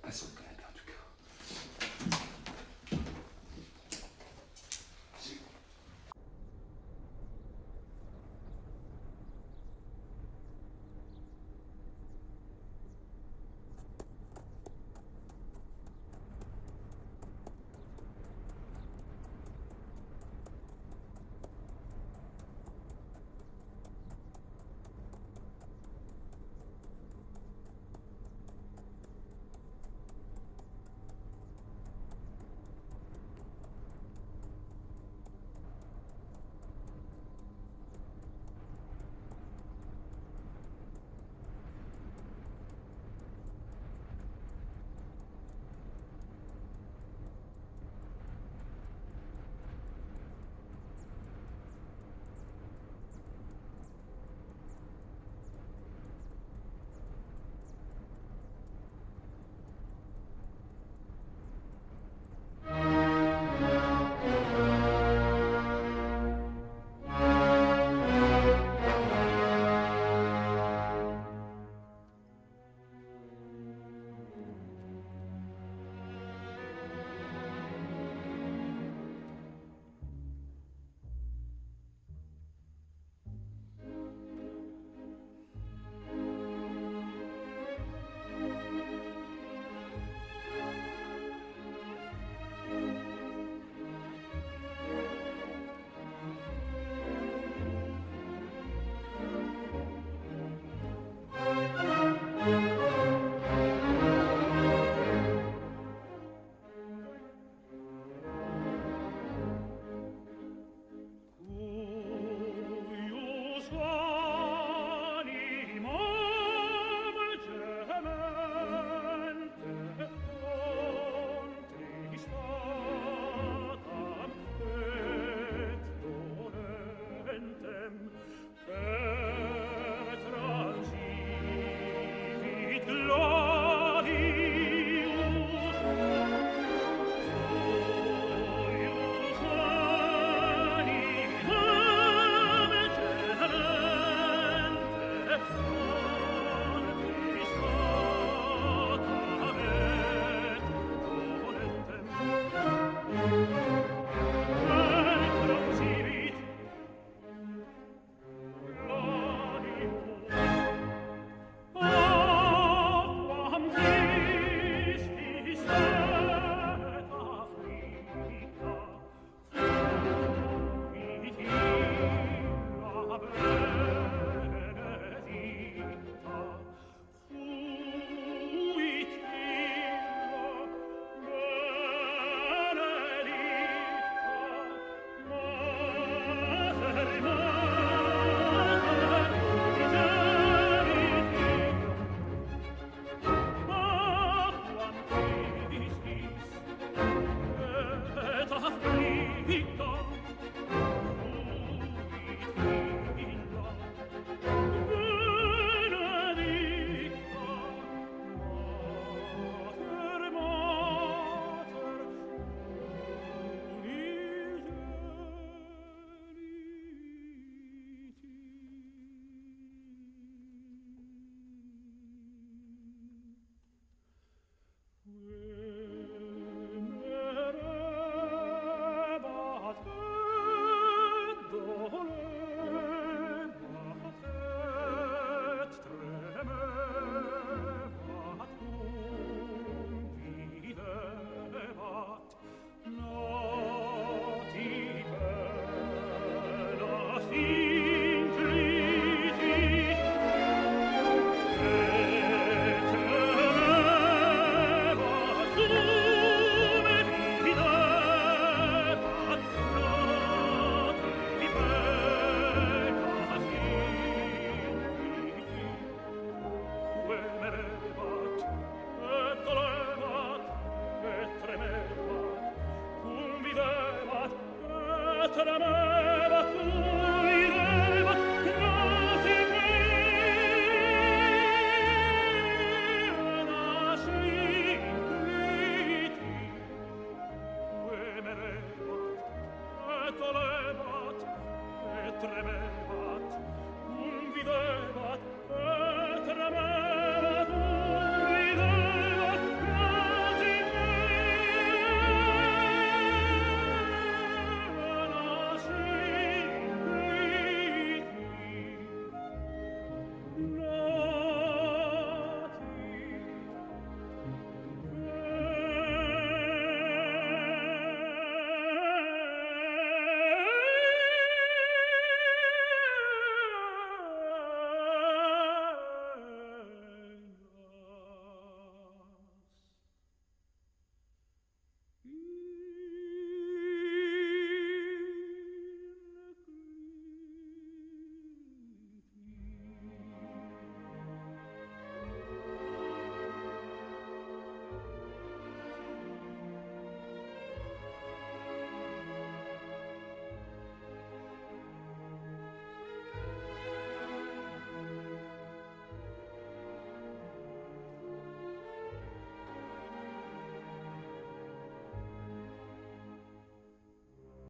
Passons le canapé, en tout cas. d'amore